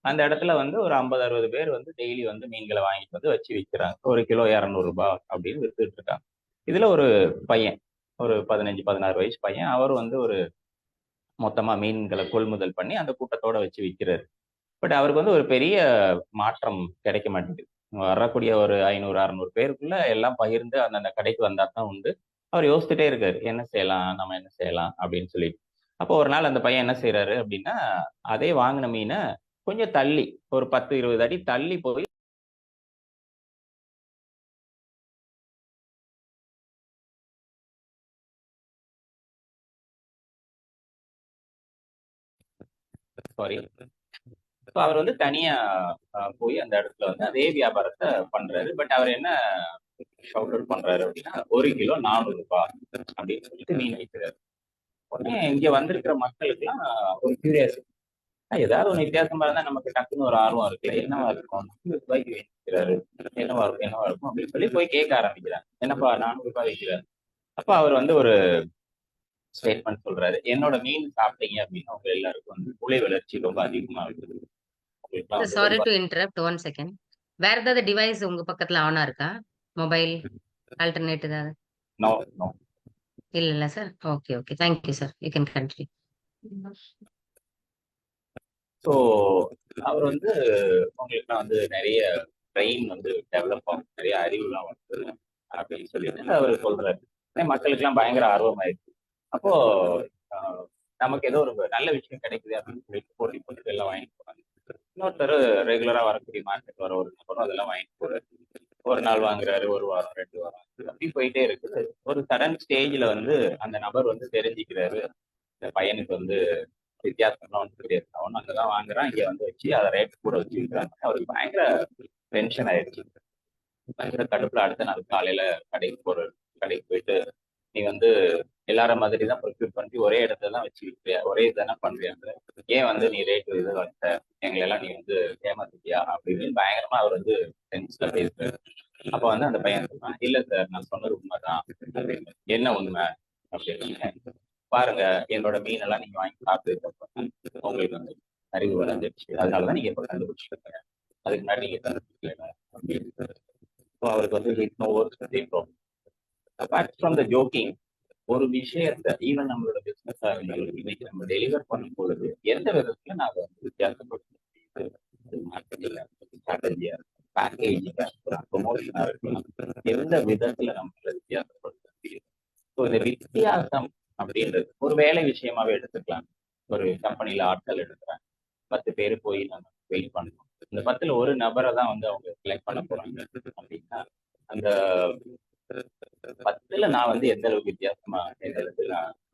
அந்த இடத்துல வந்து ஒரு 50-60 பேர் வந்து டெய்லி வந்து மீன்களை வாங்கிட்டு வந்து வச்சு விற்கிறாங்க. ஒரு கிலோ 200 ரூபாய் அப்படின்னு வித்துட்டு இருக்காங்க. இதுல ஒரு பையன், ஒரு 15-16 வயசு பையன், அவர் வந்து ஒரு மொத்தமா மீன்களை கொள்முதல் பண்ணி அந்த கூட்டத்தோட வச்சு விற்கிறாரு. பட் அவருக்கு வந்து ஒரு பெரிய மாற்றம் கிடைக்க மாட்டேங்குது. வரக்கூடிய ஒரு 500-600 பேருக்குள்ள எல்லாம் பகிர்ந்து அந்தந்த கடைக்கு வந்தா தான் உண்டு. அவர் யோசிச்சுட்டே இருக்காரு, என்ன செய்யலாம், நம்ம என்ன செய்யலாம் அப்படின்னு சொல்லிட்டு. அப்போ ஒரு நாள் அந்த பையன் என்ன செய்யறாரு அப்படின்னா, அதே வாங்கின மீனை கொஞ்சம் தள்ளி ஒரு 10-20 அடி தள்ளி போய் சாரி அவர் வந்து தனியா போய் அந்த இடத்துல வந்து அதே வியாபாரத்தை பண்றாரு. பட் அவர் என்ன ஷவுட் அவுட் பண்றாரு அப்படின்னா, 1 கிலோ 400 ரூபாய் அப்படின்னு சொல்லிட்டு மீன் வைக்கிறாரு. உடனே இங்க வந்திருக்கிற மக்களுக்குலாம் ஒரு கியூரியாசிட்டி, ஏதாவது ஒண்ணு வித்தியாசமா இருந்தா நமக்கு டக்குன்னு ஒரு ஆர்வம் இருக்குல்ல, என்னவா இருக்கும், 400 ரூபாய்க்கு வைக்கிறாரு, என்னவா இருக்கும் அப்படின்னு சொல்லி போய் கேட்க ஆரம்பிக்கிறாங்க. என்னப்பா 400 ரூபாய் வைக்கிறாரு. அப்ப அவர் வந்து ஒரு ஸ்டேட்மெண்ட் சொல்றாரு, என்னோட மீன் சாப்பிட்டீங்க அப்படின்னா உங்க எல்லாருக்கும் வந்து மூளை வளர்ச்சி ரொம்ப அதிகமா இருக்குது. Sorry to interrupt 1 second. வேற ஏதாவது டிவைஸ் உங்க பக்கத்துல ஆனா இருக்கா? மொபைல் ஆல்டர்னேட் ஏதாவது? No no. இல்ல sir. Okay, okay. Thank you sir. You can continue. So அவர் வந்து உங்களுக்குலாம் வந்து நிறைய பிரெயின் வந்து டெவலப் ஆகும், நிறைய அறிவுலாம் வந்து அப்படின்னு சொல்லிட்டு அவர் சொல்றாரு. மக்களுக்கெல்லாம் பயங்கர ஆர்வமாயிருக்கு. அப்போ ஆஹ், நமக்கு ஏதோ ஒரு நல்ல விஷயம் கிடைக்குது அப்படின்னு சொல்லிட்டு போட்டி போட்டு எல்லாம் வாங்கிட்டு போறாங்க. இன்னொருத்தர் ரெகுலரா வரக்கூடிய மார்க்கெட் வர ஒரு நபரும் அதெல்லாம் வாங்கிட்டு போறாரு. ஒரு நாள் வாங்குறாரு, ஒரு வாரம், 2 வாரம், அப்படி போயிட்டே இருக்குது. ஒரு சடன் ஸ்டேஜ்ல வந்து அந்த நபர் வந்து தெரிஞ்சுக்கிறாரு, இந்த பையனுக்கு வந்து வித்தியாசம்லாம் ஒன்றும் தெரியாது, அவன் அங்கதான் வாங்குறான், இங்க வந்து வச்சு அதை ரேட் கூட வச்சு விற்கிறாங்க. அவருக்கு பயங்கர டென்ஷன் ஆயிடுச்சு. பயங்கர கடுப்புல அடுத்த நாள் காலையில கடைக்கு போயிட்டு, நீ வந்து எல்லார மாதிரி தான் ப்ரொக்யூர் பண்ணி ஒரே இடத்துல தான் வச்சு விற்கிறியா, ஒரே இதானே பண்றியாங்க, ஏன் வந்து நீ ரேட் இது வந்த, எங்களை எல்லாம் நீ வந்து ஏமாத்திட்டியா அப்படின்னு பயங்கரமா அவர் வந்து டென்ஷன்ல பேசுறாரு. அப்ப வந்து அந்த பையன் சொல்றான், இல்ல சார் நான் சொன்னது உண்மைதான் அப்படின்னு. என்ன உண்மை அப்படின்னு பாருங்க, என்னோட மீன் எல்லாம் நீங்க வாங்கி சாப்பிட்டதுக்கு அப்புறம் உங்களுக்கு வந்து அறிவு வளர்ந்துருச்சு, அதனாலதான் நீங்க இப்ப கண்டுபிடிச்சிருக்கீங்க, அதுக்கு முன்னாடி நீங்க கண்டுபிடிக்கல அப்படின்னு. அவருக்கு வந்து அபார்ட் ஃப்ரம் த ஜோக்கிங், ஒரு விஷயத்த ஈவன் நம்மளோட பிசினஸ் இன்னைக்கு நம்ம டெலிவர் பண்ணும் பொழுது எந்த விதத்துல நாங்க வந்து வித்தியாசப்படுத்த மார்க்கெட்டிங்கா இருக்கட்டும், ஸ்ட்ராட்டஜியா இருக்கட்டும், பேக்கேஜிங்கா இருக்கலாம், ப்ரொமோஷனா இருக்கலாம், எந்த விதத்துல நம்மள வித்தியாசப்படுத்த முடியும். ஸோ இந்த வித்தியாசம் அப்படின்றது ஒரு வேலை விஷயமாவே எடுத்துக்கலாம். ஒரு கம்பெனில ஆட்கள் எடுக்கிறாங்க, 10 பேர் போய் நம்ம வெயிட் பண்ணணும். இந்த 10ல ஒரு நபரை தான் வந்து அவங்க செலக்ட் பண்ண போறாங்க அப்படின்னா, அந்த 10ல நான் வந்து எந்த அளவுக்கு வித்தியாசமா எந்த அளவுக்கு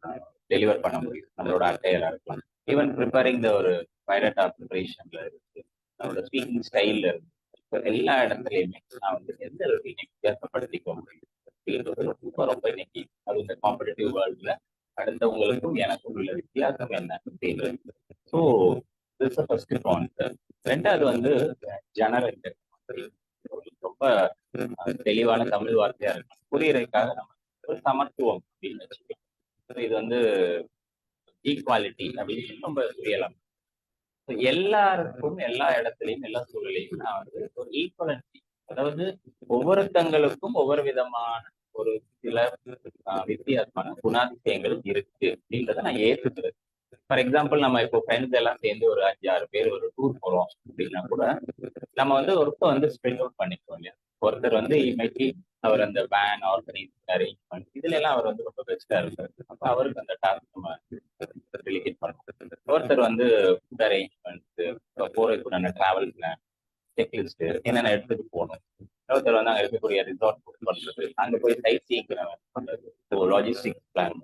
நான் டெலிவர் பண்ண முடியும். நம்மளோட அட்டையரா இருக்கலாம், ஈவன் ப்ரிப்பேரிங் ஒரு பைரட்டா ப்ரிப்பரேஷன்ல இருக்கு, நம்மளோட ஸ்பீக்கிங் ஸ்டைல்ல இருக்கு, எல்லா இடத்துலயுமே நான் வந்து எந்த அளவுக்கு இன்னைக்கு வித்தியாசப்படுத்திக்க முடியும் அப்படின்றது ரொம்ப ரொம்ப இன்னைக்கு அது இந்த காம்படிட்டிவ் வேர்ல்ட்ல அடுத்தவங்களுக்கும் எனக்கும் உள்ள வித்தியாசம் என்ன அப்படின்றது. So this first concept. ரெண்டாவது வந்து ஜெனரேட்டர், ரொம்ப தெளிவான தமிழ் வார்த்தையா இருக்கும், புரியறதுக்காக நம்ம ஒரு சமத்துவம் அப்படின்னு வச்சுக்கோம். இது வந்து ஈக்குவாலிட்டி அப்படின்னு ரொம்ப புரியலாம். எல்லாருக்கும் எல்லா இடத்துலையும் எல்லா சூழலையும் நான் வந்து ஒரு ஈக்குவலன்சி, அதாவது ஒவ்வொருத்தங்களுக்கும் ஒவ்வொரு விதமான ஒரு சில வித்தியாசமான குணாதிசயங்கள் இருக்கு அப்படின்றத நான் ஏற்றுக்கிறது. ஃபார் எக்ஸாம்பிள், நம்ம இப்போ ஃப்ரெண்ட்ஸ் எல்லாம் சேர்ந்து ஒரு 5-6 பேர் ஒரு டூர் போறோம் அப்படின்னா கூட நம்ம வந்து ஒருத்தர் வந்து ஸ்ப்ரெட் அவுட் பண்ணிக்கிறோம் இல்லையா. ஒருத்தர் வந்து இன்னைக்கு அவர் அந்த வேன் ஆர்கனைஸ் அரேஞ்ச்மெண்ட் இதுல எல்லாம் அவர் வந்து ரொம்ப பெஸ்டா இருக்காரு, அப்ப அவருக்கு அந்த டாஸ்க் நம்ம டெலிகேட் பண்ணுவோம். ஒருத்தர் வந்து ஃபுட் அரேஞ்ச்மெண்ட், போறதுக்குண்டான டிராவல் பிளான், செக்லிஸ்ட் என்னென்ன எடுத்துட்டு போகணும், ஒருத்தர் வந்து அங்க இருக்கக்கூடிய ரிசார்ட் புக் பண்றது, அங்க போய் சைட் சீக்கிரம் லாஜிஸ்டிக் பிளான்,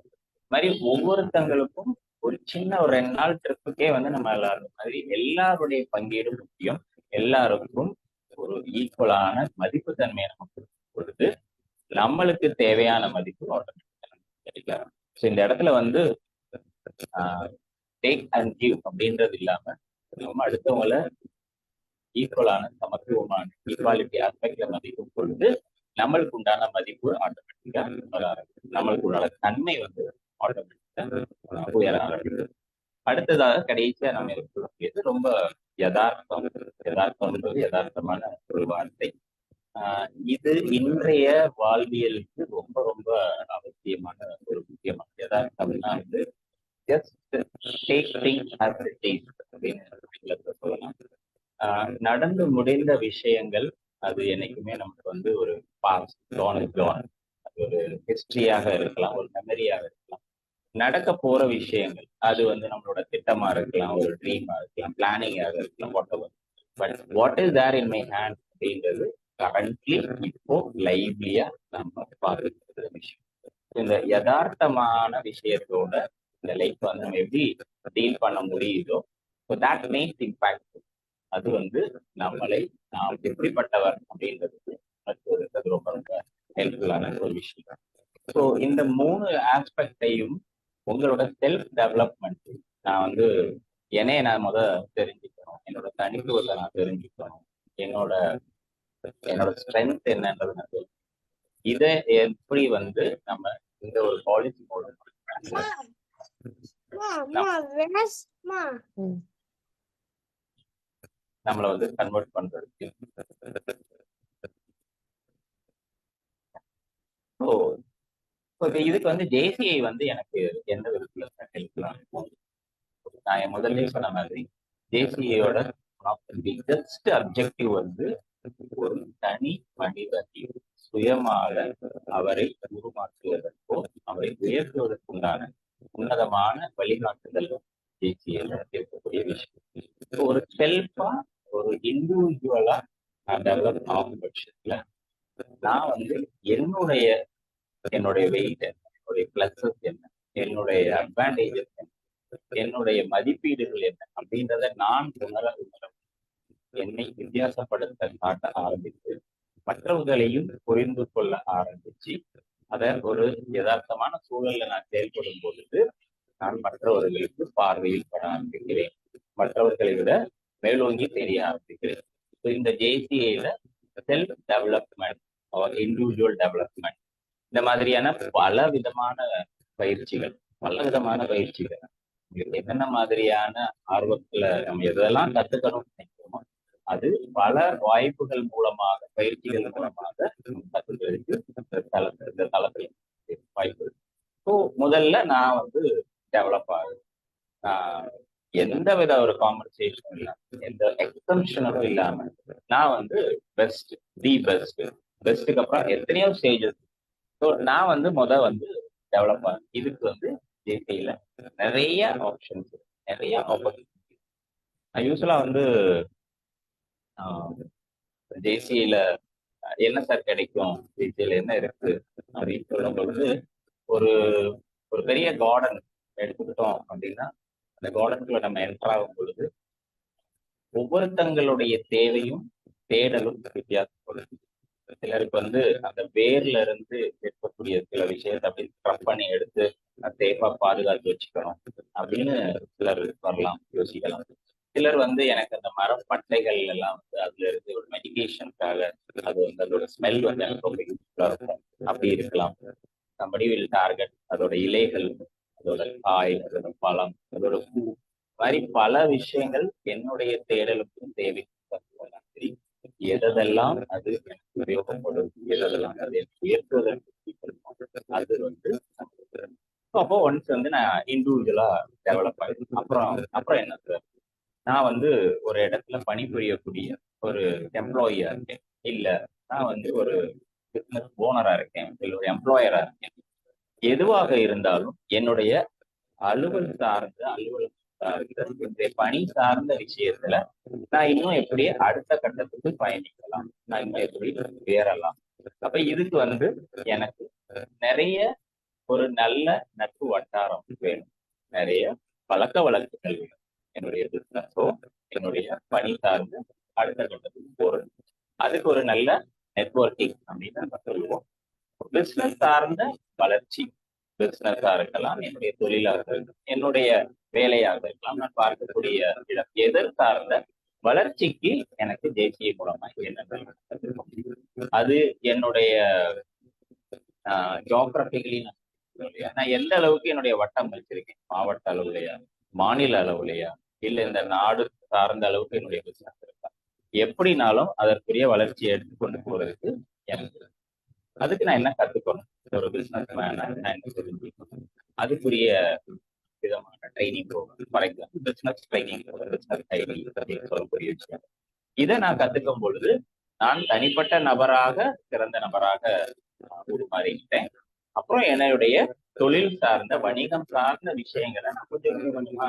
மாதிரி ஒவ்வொருத்தங்களுக்கும் ஒரு சின்ன ஒரு 2 நாள் ட்ரிப்புக்கே வந்து நம்ம எல்லாரும் மாதிரி எல்லாருடைய பங்கீடு முக்கியம். எல்லாருக்கும் ஒரு ஈக்குவலான மதிப்பு தன்மையை நம்ம கொடுக்கும் பொழுது நம்மளுக்கு தேவையான மதிப்பு கிடைக்கலாம். ஸோ இந்த இடத்துல வந்து டேக் அண்ட் கிவ் அப்படின்றது இல்லாம நம்ம அடுத்தவங்களை ஈக்குவலான சமத்துவமான ஈக்குவாலிட்டி ஆஸ்பெக்ட்ல மதிக்கும் பொழுது நம்மளுக்கு உண்டான மதிப்பு ஆட்டோமேட்டிக்கா வர ஆரம்பிக்கும், நம்மளுக்கு உண்டான தன்மை வந்து ஆட்டோமேட்டிக்கா உயர ஆரம்பிக்கும். அடுத்ததாக கடைசியா நம்ம இருக்கக்கூடியது ரொம்ப யதார்த்தம். யதார்த்தம்ன்றது யதார்த்தமான ஒரு வார்த்தை. இது இன்றைய வாழ்வியலுக்கு ரொம்ப ரொம்ப அவசியமான ஒரு முக்கியமான யதார்த்தம்னா வந்து just take things as it is அப்படின்னு சொல்லலாம். நடந்து முடிந்த விஷயங்கள் அது என்னைக்குமே நமக்கு வந்து ஒரு பாஸ்ட் அது ஒரு ஹிஸ்டரியாக இருக்கலாம், ஒரு மெமரியாக இருக்கலாம். நடக்க போற விஷயங்கள் அது வந்து நம்மளோட திட்டமா இருக்கலாம், ஒரு ட்ரீமா இருக்கலாம், பிளானிங்காக இருக்கலாம், but what is there in my hand அப்படின்றது கரண்ட்லி இப்போ லைவ்லியா நம்ம பார்த்துக்கிற விஷயம். இந்த யதார்த்தமான விஷயத்தோட இந்த லைஃப் வந்து நம்ம எப்படி டீல் பண்ண முடியுதோ தட் மேக்ஸ் இம்பாக்ட். அது வந்து நம்மளை நாம் எப்படிப்பட்டவர் அப்படின்றதுக்கு அது ரொம்ப ரொம்ப ஹெல்ப்ஃபுல்லான ஒரு விஷயம். ஸோ இந்த 3 ஆஸ்பெக்டையும் உங்களோட செல்ஃப் டெவலப்மெண்ட் நான் வந்து என்னைய நான் தெரிஞ்சுக்கணும், என்னோட தனித்துவத்தை நான் தெரிஞ்சுக்கணும், என்னோட ஸ்ட்ரென்த் என்னன்றது நான் தெரிஞ்சுக்கணும். இதை எப்படி வந்து நம்ம இந்த ஒரு பாலிசி மூலம் நம்மளை வந்து கன்வெர்ட் பண்றதுக்கு. ஸோ இப்போ இதுக்கு வந்து ஜேசிஐ வந்து எனக்கு எந்த விதத்துல ஹெல்ப்ஃபுல்லாக நான் முதல்ல சொன்ன மாதிரி ஜேசிஐயோட பிக்கஸ்ட் அப்ஜெக்டிவ் வந்து ஒரு தனி மனிதனை சுயமாக அவரை உருமாற்றுவதற்கோ அவரை உயர்த்துவதற்குண்டான உன்னதமான வழிகாட்டுதல் ஜேசிஐல இருக்கக்கூடிய விஷயம். ஒரு செல்ஃபா ஒரு இண்டிவிஜுவலா நான் டெவலப் ஆகும் பட்சத்துல நான் வந்து என்னுடைய வெயிட் என்ன, என்னுடைய பிளஸஸ் என்ன, என்னுடைய அட்வான்டேஜஸ் என்ன, என்னுடைய மதிப்பீடுகள் என்ன அப்படின்றத நான் உணர என்னை வித்தியாசப்படுத்த காட்ட ஆரம்பித்து மற்றவர்களையும் புரிந்து கொள்ள ஆரம்பிச்சு அதை ஒரு யதார்த்தமான சூழல்ல நான் செயல்படும் பொழுது நான் மற்றவர்களுக்கு பார்வையில் பட ஆரம்பிக்கிறேன், மற்றவர்களை விட மேலோங்கி தெரிய ஆரம்பிக்கிறேன். இந்த ஜேசிஐல செல்ஃப் டெவலப்மெண்ட் இண்டிவிஜுவல் டெவலப்மெண்ட் இந்த மாதிரியான பல விதமான பயிற்சிகள் என்னென்ன மாதிரியான ஆர்வத்துல நம்ம எதெல்லாம் கத்துக்கணும்னு நினைக்கிறோமோ அது பல வாய்ப்புகள் மூலமாக பயிற்சிகள் மூலமாக கத்துக்கிறதுக்கு இந்த தளத்தில் வாய்ப்பு. ஸோ முதல்ல நான் வந்து டெவலப் ஆகுது, எந்த வித ஒரு காம்பன்சேஷனும் இல்லாம எந்த எக்ஸம்ஷனும் இல்லாம நான் வந்து பெஸ்ட்டுக்கு அப்புறம் எத்தனையோ ஸ்டேஜஸ். ஸோ நான் வந்து வந்து டெவலப் ஆகுது. இதுக்கு வந்து ஜேசிஐல நிறைய ஆப்ஷன்ஸ், நிறைய ஆப்பர்ச்சுனிட்டி. நான் யூஸ்வலா வந்து ஜேசிஐல என்ன சார் கிடைக்கும், ஜேசிஐல என்ன இருக்கு அப்படின்னு சொல்லும் பொழுது ஒரு ஒரு பெரிய கார்டன் எடுத்துக்கிட்டோம் அப்படின்னா அந்த கார்டனுக்குள்ள நம்ம என்டர் ஆகும் பொழுது ஒவ்வொருத்தங்களுடைய தேவையும் தேடலும் வித்தியாசப்படுது. சிலருக்கு வந்து அந்த வேர்ல இருந்து இருக்கக்கூடிய சில விஷயத்தை அப்படி ஸ்க்ரப் பண்ணி எடுத்து சேஃபா பாதுகாத்து வச்சுக்கணும் அப்படின்னு சிலர் வரலாம், யோசிக்கலாம். சிலர் வந்து எனக்கு அந்த மரப்பட்டைகள் எல்லாம் வந்து அதுல இருந்து ஒரு மெடிகேஷனுக்காக அது வந்து அதோட ஸ்மெல் வந்து எனக்கு ரொம்ப யூஸ்ஃபுல்லா இருக்கும் அப்படி இருக்கலாம். somebody will டார்கெட் அதோட இலைகள், அதோட காய், அதோட பழம், அதோட பூ, மாதிரி பல விஷயங்கள் என்னுடைய தேடலுக்கும் தேவைக்கும் சரி எதெல்லாம் அது எனக்கு உபயோகப்படும், எதெல்லாம் அது உயர்த்துவதற்கு அது வந்து அப்போ ஒன்ஸ் வந்து நான் இண்டிவிஜுவலா டெவலப் ஆயிடுச்சு. அப்புறம் என்ன சார், நான் வந்து ஒரு இடத்துல பணிபுரியக்கூடிய ஒரு எம்ப்ளாயியா இருக்கேன், இல்ல நான் வந்து ஒரு பிசினஸ் ஓனரா இருக்கேன், இல்ல ஒரு எம்ப்ளாயரா இருக்கேன். எதுவாக இருந்தாலும் என்னுடைய அலுவலகம் சார்ந்த பணி சார்ந்த விஷயத்துல நான் இன்னும் எப்படி அடுத்த கட்டத்துக்கு பயணிக்கலாம், நான் இன்னும் எப்படி உயரலாம். அப்ப இதுக்கு வந்து எனக்கு நிறைய ஒரு நல்ல நட்பு வட்டாரம் வேணும், நிறைய பழக்க வழக்குகள் வேணும். என்னுடைய பிசினஸோ என்னுடைய பணி சார்ந்து அடுத்த கட்டத்துக்கு போறது, அதுக்கு ஒரு நல்ல நெட்வொர்க்கிங் அப்படின்னு நம்ம சொல்லுவோம். பிசினஸ் சார்ந்த வளர்ச்சி, பிசினஸா இருக்கலாம், என்னுடைய தொழிலாக இருக்கலாம், என்னுடைய வேலையாக இருக்கலாம், நான் பார்க்கக்கூடிய இடம் எதிர் சார்ந்த வளர்ச்சிக்கு எனக்கு ஜேசிஐ மூலமா என்ன அது என்னுடைய ஜியோகிராபிக்கலி நான் எந்த அளவுக்கு என்னுடைய வட்டம் வச்சிருக்கேன், மாவட்ட அளவுலையா, மாநில அளவுலையா, இல்ல இந்த நாடு சார்ந்த அளவுக்கு என்னுடைய பிசினஸ் இருக்கா, எப்படினாலும் அதற்குரிய வளர்ச்சியை எடுத்துக்கொண்டு போறதுக்கு எனக்கு அதுக்கு நான் என்ன கத்துக்கணும், ஒரு பிசினஸ் மேன் என்ன தெரிஞ்சுக்கணும், அதுக்குரிய விதமான training program, for example business training, business training சொல்லக்கூடிய விஷயம். இதை நான் கத்துக்கும் பொழுது நான் தனிப்பட்ட நபராக சிறந்த நபராக உருமாறிக்கிட்டேன். அப்புறம் என்னுடைய தொழில் சார்ந்த வணிகம் சார்ந்த விஷயங்களை நான் கொஞ்சம் கொஞ்சமா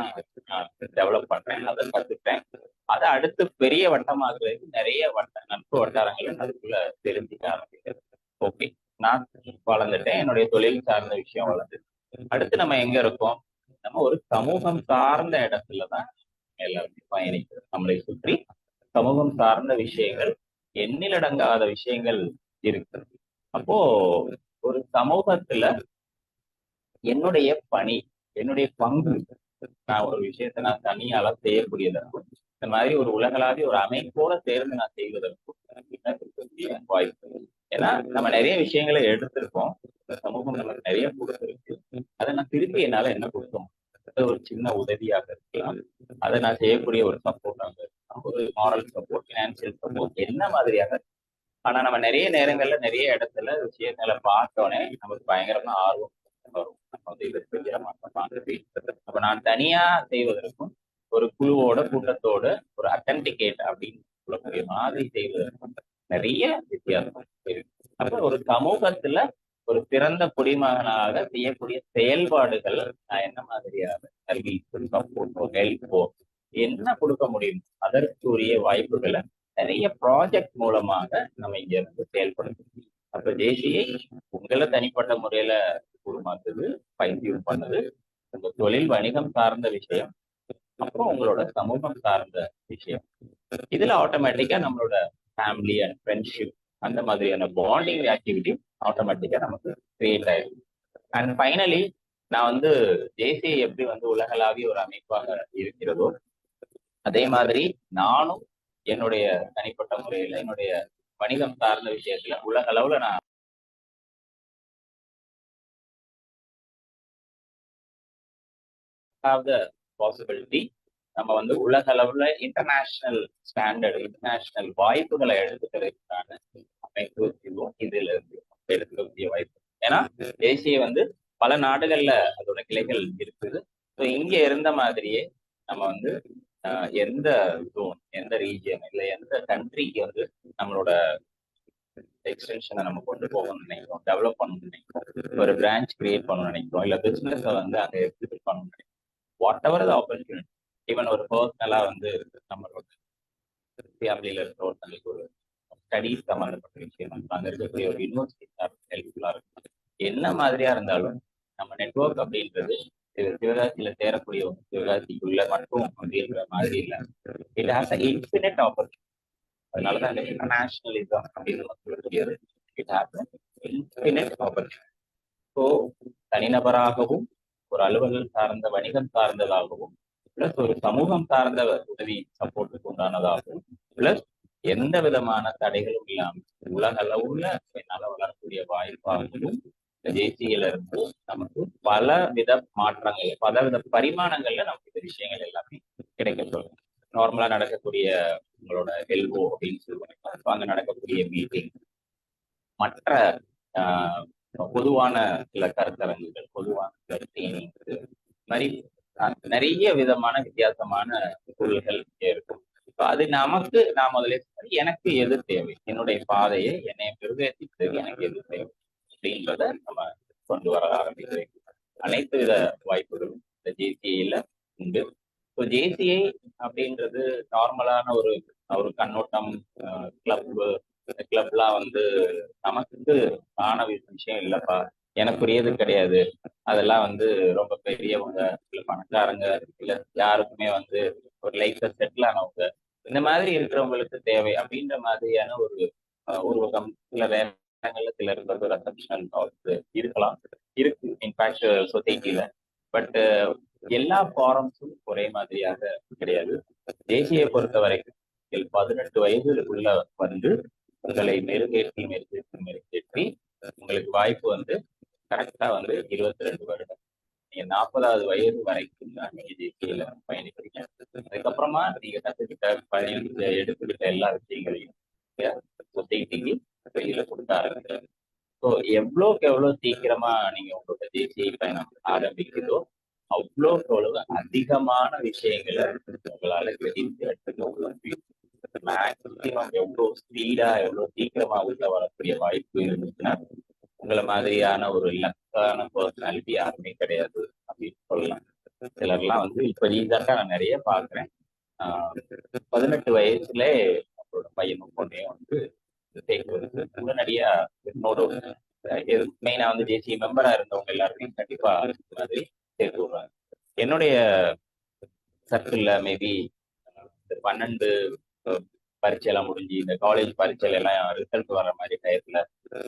டெவலப் பண்றேன், அதை கத்துட்டேன். அதை அடுத்து பெரிய வட்டமாகிறதுக்கு நிறைய நட்பு வட்டாரங்களை அதுக்குள்ள தெரிஞ்சுக்க ஆரம்பிக்கிறது. ஓகே, நான் வளர்ந்துட்டேன், என்னுடைய தொழில் சார்ந்த விஷயம் வளர்ந்துட்டு அடுத்து நம்ம எங்க இருக்கோம், நம்ம ஒரு சமூகம் சார்ந்த இடத்துலதான் எல்லாருமே பயணிக்கிறது. நம்மளை சுற்றி சமூகம் சார்ந்த விஷயங்கள், எண்ணிலடங்காத விஷயங்கள் இருக்கு. அப்போ ஒரு சமூகத்துல என்னுடைய பணி, என்னுடைய பங்கு, நான் ஒரு விஷயத்த நான் தனியால செய்யக்கூடியதற்கும் இந்த மாதிரி ஒரு உலகளாவிய ஒரு அமைப்போட சேர்ந்து நான் செய்வதற்கும் வாய்ப்பு. ஏன்னா நம்ம நிறைய விஷயங்களை எடுத்திருக்கோம், சமூகம் நமக்கு நிறைய கொடுத்துருக்கு, அதை நான் திருப்பி என்னால என்ன கொடுத்தோம், ஒரு சின்ன உதவியாக இருக்கலாம், அதை நான் செய்யக்கூடிய ஒரு சப்போர்ட்டாக இருக்கலாம், ஒரு மாரல் சப்போர்ட், பினான்சியல் சப்போர்ட், என்ன மாதிரியாக ஆனா நம்ம நிறைய நேரங்கள்ல நிறைய இடத்துல விஷயங்களை பார்த்தோன்னே நமக்கு பயங்கரமா ஆர்வம் வரும். நம்ம வந்து இதை செஞ்சிட மாட்டோம். அப்ப நான் தனியா செய்வதற்கும் ஒரு குழுவோட கூட்டத்தோட ஒரு அத்தன்டிகேட் அப்படின்னு சொல்லக்கூடிய மாதிரி செய்வதற்கும் நிறைய வித்தியாசம் இருக்கு. அப்ப ஒரு சமூகத்துல ஒரு சிறந்த குடிமகனாக செய்யக்கூடிய செயல்பாடுகள் நான் என்ன மாதிரியாக சர்வீஸ் சப்போர்ட்டோ ஹெல்ப்போ என்ன கொடுக்க முடியும் அதற்குரிய வாய்ப்புகளை நிறைய ப்ராஜெக்ட் மூலமாக நம்ம இங்க இருந்து செயல்படுத்தணும். அப்ப தேசியை உங்களை தனிப்பட்ட முறையில உருமாக்குது, பயிற்சியும் பண்ணுது. உங்க தொழில் வணிகம் சார்ந்த விஷயம், அப்புறம் உங்களோட சமூகம் சார்ந்த விஷயம். இதுல ஆட்டோமேட்டிக்கா நம்மளோட ஃபேமிலி அண்ட் ஃப்ரெண்ட்ஷிப் அந்த மாதிரியான பாண்டிங் ஆக்டிவிட்டி ஆட்டோமேட்டிக்கா நமக்கு கிரியேட் ஆயிடும். அண்ட் ஃபைனலி நான் வந்து தேசிய எப்படி வந்து உலகளாவிய ஒரு அமைப்பாக இருக்கிறதோ அதே மாதிரி நானும் என்னுடைய தனிப்பட்ட முறையில என்னுடைய வணிகம் சார்ந்த விஷயத்துல உலக அளவுல நான் have the possibility நம்ம வந்து உலக அளவுல இன்டர்நேஷனல் ஸ்டாண்டர்ட் இன்டர்நேஷனல் வாய்ப்புகளை எடுத்துக்கிறதுக்கான அமைப்பு இதுவும் இதுல இருந்து எடுக்கக்கூடிய வாய்ப்பு. ஏன்னா தேசிய வந்து பல நாடுகள்ல அதோட கிளைகள் இருக்குது. ஸோ இங்க இருந்த மாதிரியே நம்ம வந்து எந்த ஜோன் எந்த ரீஜியன் இல்லை எந்த கண்ட்ரிக்கு வந்து நம்மளோட எக்ஸ்டென்ஷனை நம்ம கொண்டு போகணும்னு நினைக்கிறோம், டெவலப் பண்ணணும்னு நினைக்கிறோம், ஒரு பிரான்ச் கிரியேட் பண்ணணும்னு நினைக்கிறோம், இல்லை பிசினஸை வந்து அங்கே எக்ஸிபிட் பண்ணணும்னு நினைக்கிறோம். What ever the opportunity, even ஒரு பர்சனலா வந்து நம்மளோட ஃபேமிலியில இருக்கிற ஒருத்தங்களுக்கு ஒரு ஸ்டடீஸ் சம்மந்தப்பட்ட விஷயம் அங்க இருக்கக்கூடிய ஒரு யூனிவர்சிட்டி ஹெல்ப்ஃபுல்லா இருக்கும். என்ன மாதிரியா இருந்தாலும் நம்ம நெட்வொர்க் அப்படின்றது சிவகாசியில சேரக்கூடிய சிவகாசிக்குள்ள மட்டும் அப்படின்ற மாதிரி இல்லை. It has a infinite opportunity. அதனாலதான் இந்த இன்டர்நேஷனலிசம் அப்படின்னு சொல்லக்கூடியது it has a infinite opportunity. So தனிநபராகவும் ஒரு அலுவலகம் சார்ந்த வணிகம் சார்ந்ததாகவும் பிளஸ் ஒரு சமூகம் சார்ந்த உதவி சப்போர்ட்டுக்கு உண்டானதாகவும் பிளஸ் எந்த விதமான தடைகளும் இல்லாமல் உலக அளவுல என்னால வளரக்கூடிய வாய்ப்பாகவும் தேசியில இருந்து நமக்கு பல வித மாற்றங்கள் பல வித பரிமாணங்கள்ல நமக்கு இந்த விஷயங்கள் எல்லாமே கிடைக்க சொல்லும். நார்மலா நடக்கக்கூடிய உங்களோட எல்ஓ அப்படின்னு சொல்லுவாங்க, அங்க நடக்கக்கூடிய மீட்டிங், மற்ற பொதுவான சில கருத்தரங்குகள், பொதுவான சில ட்ரைனிங், மாதிரி நிறைய விதமான வித்தியாசமான சூழல்கள் இருக்கும். அது நமக்கு நான் முதலே எனக்கு எது தேவை, என்னுடைய பாதையை என்னை பெருவேற்றிக்கு எனக்கு எது தேவை அப்படின்றத நம்ம கொண்டு வர ஆரம்பிக்கிறேன். அனைத்து வித வாய்ப்புகளும் இந்த ஜேசிஐல உண்டு. ஸோ ஜேசிஐ அப்படின்றது நார்மலான ஒரு கண்ணோட்டம், கிளப்லாம் வந்து நமக்கு ஆன விஷயம் இல்லப்பா, எனக்குரியது கிடையாது, அதெல்லாம் வந்து ரொம்ப பெரியவங்க இல்ல பணக்காரங்க இல்ல யாருக்குமே வந்து ஒரு லைஃப்ல செட்டில் ஆனவங்க இந்த மாதிரி இருக்கிறவங்களுக்கு தேவை அப்படின்ற மாதிரியான ஒரு உருவகம் சில நேரங்கள்ல சில இருக்கிறது ரெசப்ஷனல் இருக்கலாம், இருக்கு இன்ஃபேக்ட் சொசைட்டில. பட் எல்லா ஃபாரம்ஸும் ஒரே மாதிரியாக கிடையாது. தேசியை பொறுத்த வரைக்கும் 18 வயதுக்குள்ள வந்து உங்களை மெருகேற்றி உங்களுக்கு வாய்ப்பு வந்து கரெக்டா வந்து 22 வருடம், நீங்க 40வது வயது வரைக்கும் தான் நீங்க தேசியில பயணிக்கிறீங்க. அதுக்கப்புறமா நீங்க கத்துக்கிட்ட எடுத்துக்கிட்ட எல்லா விஷயங்களையும் சொசைட்டிக்கு வெளியில கொடுக்க ஆரம்பிக்கிறாங்க. ஸோ எவ்வளோக்கு எவ்வளவு சீக்கிரமா நீங்க உங்களோட தேசிய பயணம் ஆரம்பிக்கிறதோ அவ்வளோக்கு எவ்வளவு அதிகமான விஷயங்களை உங்களால வெளியிட்டு எடுத்துக்க மேக்சிமம் எவ்வளவு ஸ்பீடா எவ்வளவு சீக்கிரமா உள்ள வரக்கூடிய வாய்ப்பு இருந்துச்சுன்னா உங்களை மாதிரியான ஒரு லக்கான பர்சனாலிட்டி யாருமே கிடையாது அப்படின்னு சொல்லலாம். சிலர்லாம் வந்து இப்ப ரீசெண்டா நான் நிறைய பாக்குறேன், 18 வயசுல அவரோட பையனும் பொண்ணையும் வந்து சேர்க்கிறது உடனடியா என்னோட மெயினா வந்து ஜேசி மெம்பரா இருந்தவங்க எல்லாருமே கண்டிப்பா மாதிரி சேர்த்து விடுறாங்க. என்னுடைய சர்க்கிள்ல மேபி 12 பரீட்சை எல்லாம் முடிஞ்சு இந்த காலேஜ் பரீட்சை எல்லாம் ரிசல்ட் வர்ற மாதிரி டயத்துல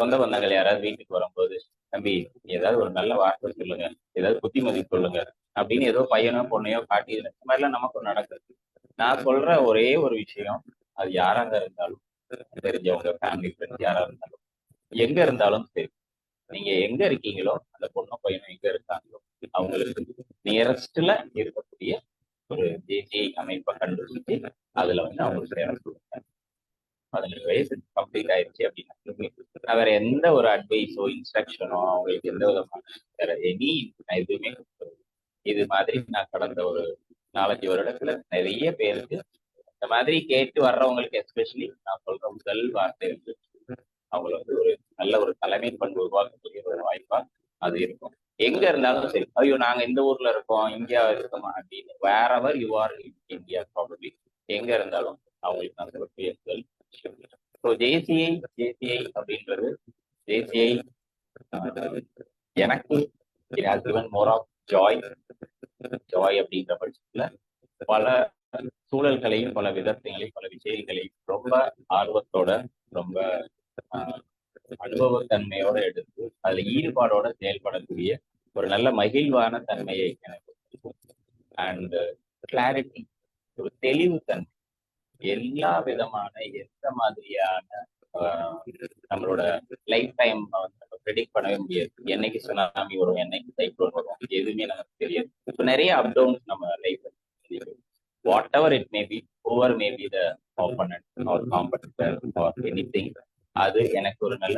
சொந்த பந்தங்கள் யாராவது வீட்டுக்கு வரும்போது, தம்பி ஏதாவது ஒரு நல்ல வார்த்தை சொல்லுங்க, ஏதாவது புத்திமதி சொல்லுங்க அப்படின்னு ஏதோ பையனோ பொண்ணையோ காட்டி இந்த மாதிரிலாம் நமக்கும் நடக்குது. நான் சொல்ற ஒரே ஒரு விஷயம், அது யாராக இருந்தாலும் தெரிஞ்சவங்க ஃபேமிலி ஃப்ரெண்ட்ஸ் யாரா இருந்தாலும் எங்க இருந்தாலும் சரி, நீங்க எங்க இருக்கீங்களோ அந்த பொண்ணோ பையனும் எங்க இருக்காங்களோ அவங்களுக்கு நியரஸ்ட்ல இருக்கக்கூடிய ஒரு தேசிய அமைப்பை கண்டுபிடிச்சு அதுல வந்து அவங்க சேர சொல்லுங்க. 18 வயசு கம்ப்ளீட் ஆயிடுச்சு அப்படின்னா நான் வேற எந்த ஒரு அட்வைஸோ இன்ஸ்ட்ரக்ஷனோ அவங்களுக்கு எந்த விதமான வேற எனி எதுவுமே இது மாதிரி நான் கடந்த ஒரு 4-5 வருடத்துல நிறைய பேருக்கு இந்த மாதிரி கேட்டு வர்றவங்களுக்கு எஸ்பெஷலி நான் சொல்ற முதல் வார்த்தை வந்து அவங்களை வந்து ஒரு நல்ல ஒரு தலைமை பண்பு உருவாக்கக்கூடிய ஒரு வாய்ப்பா அது இருக்கும். எங்க இருந்தாலும் சரி, ஐயோ நாங்க இந்த ஊர்ல இருக்கோம், இந்தியா இருக்கோமா அப்படின்னு wherever you are India probably எங்க இருந்தாலும் அவங்களுக்கு அந்த ஒரு பேசுதல். ஸோ ஜேசிஐ அப்படின்றது ஜேசிஐ எனக்கு it has given more of joy அப்படின்ற பட்சத்துல பல சூழல்களையும் பல விதத்தையும் பல விஷயங்களையும் ரொம்ப ஆர்வத்தோட ரொம்ப அனுபவத்தன்மையோட எடுத்து அதுல ஈடுபாடோட செயல்படக்கூடிய ஒரு நல்ல மகிழ்வான தன்மையை எனக்கு அண்ட் கிளாரிட்டி, ஒரு தெளிவுத்தன்மை, எல்லா விதமான எந்த மாதிரியான நம்மளோட லைஃப் டைம் ப்ரெடிக்ட் பண்ணவே முடியாது. என்னைக்கு சுனாமி வரும், என்னைக்கு சைக்ளோன் வரும், எதுவுமே நமக்கு தெரியாது. ஸோ நிறைய அப்டவுன்ஸ் நம்ம life whatever it may be, over may be the opponent or competitor or anything, அது எனக்கு ஒரு நல்ல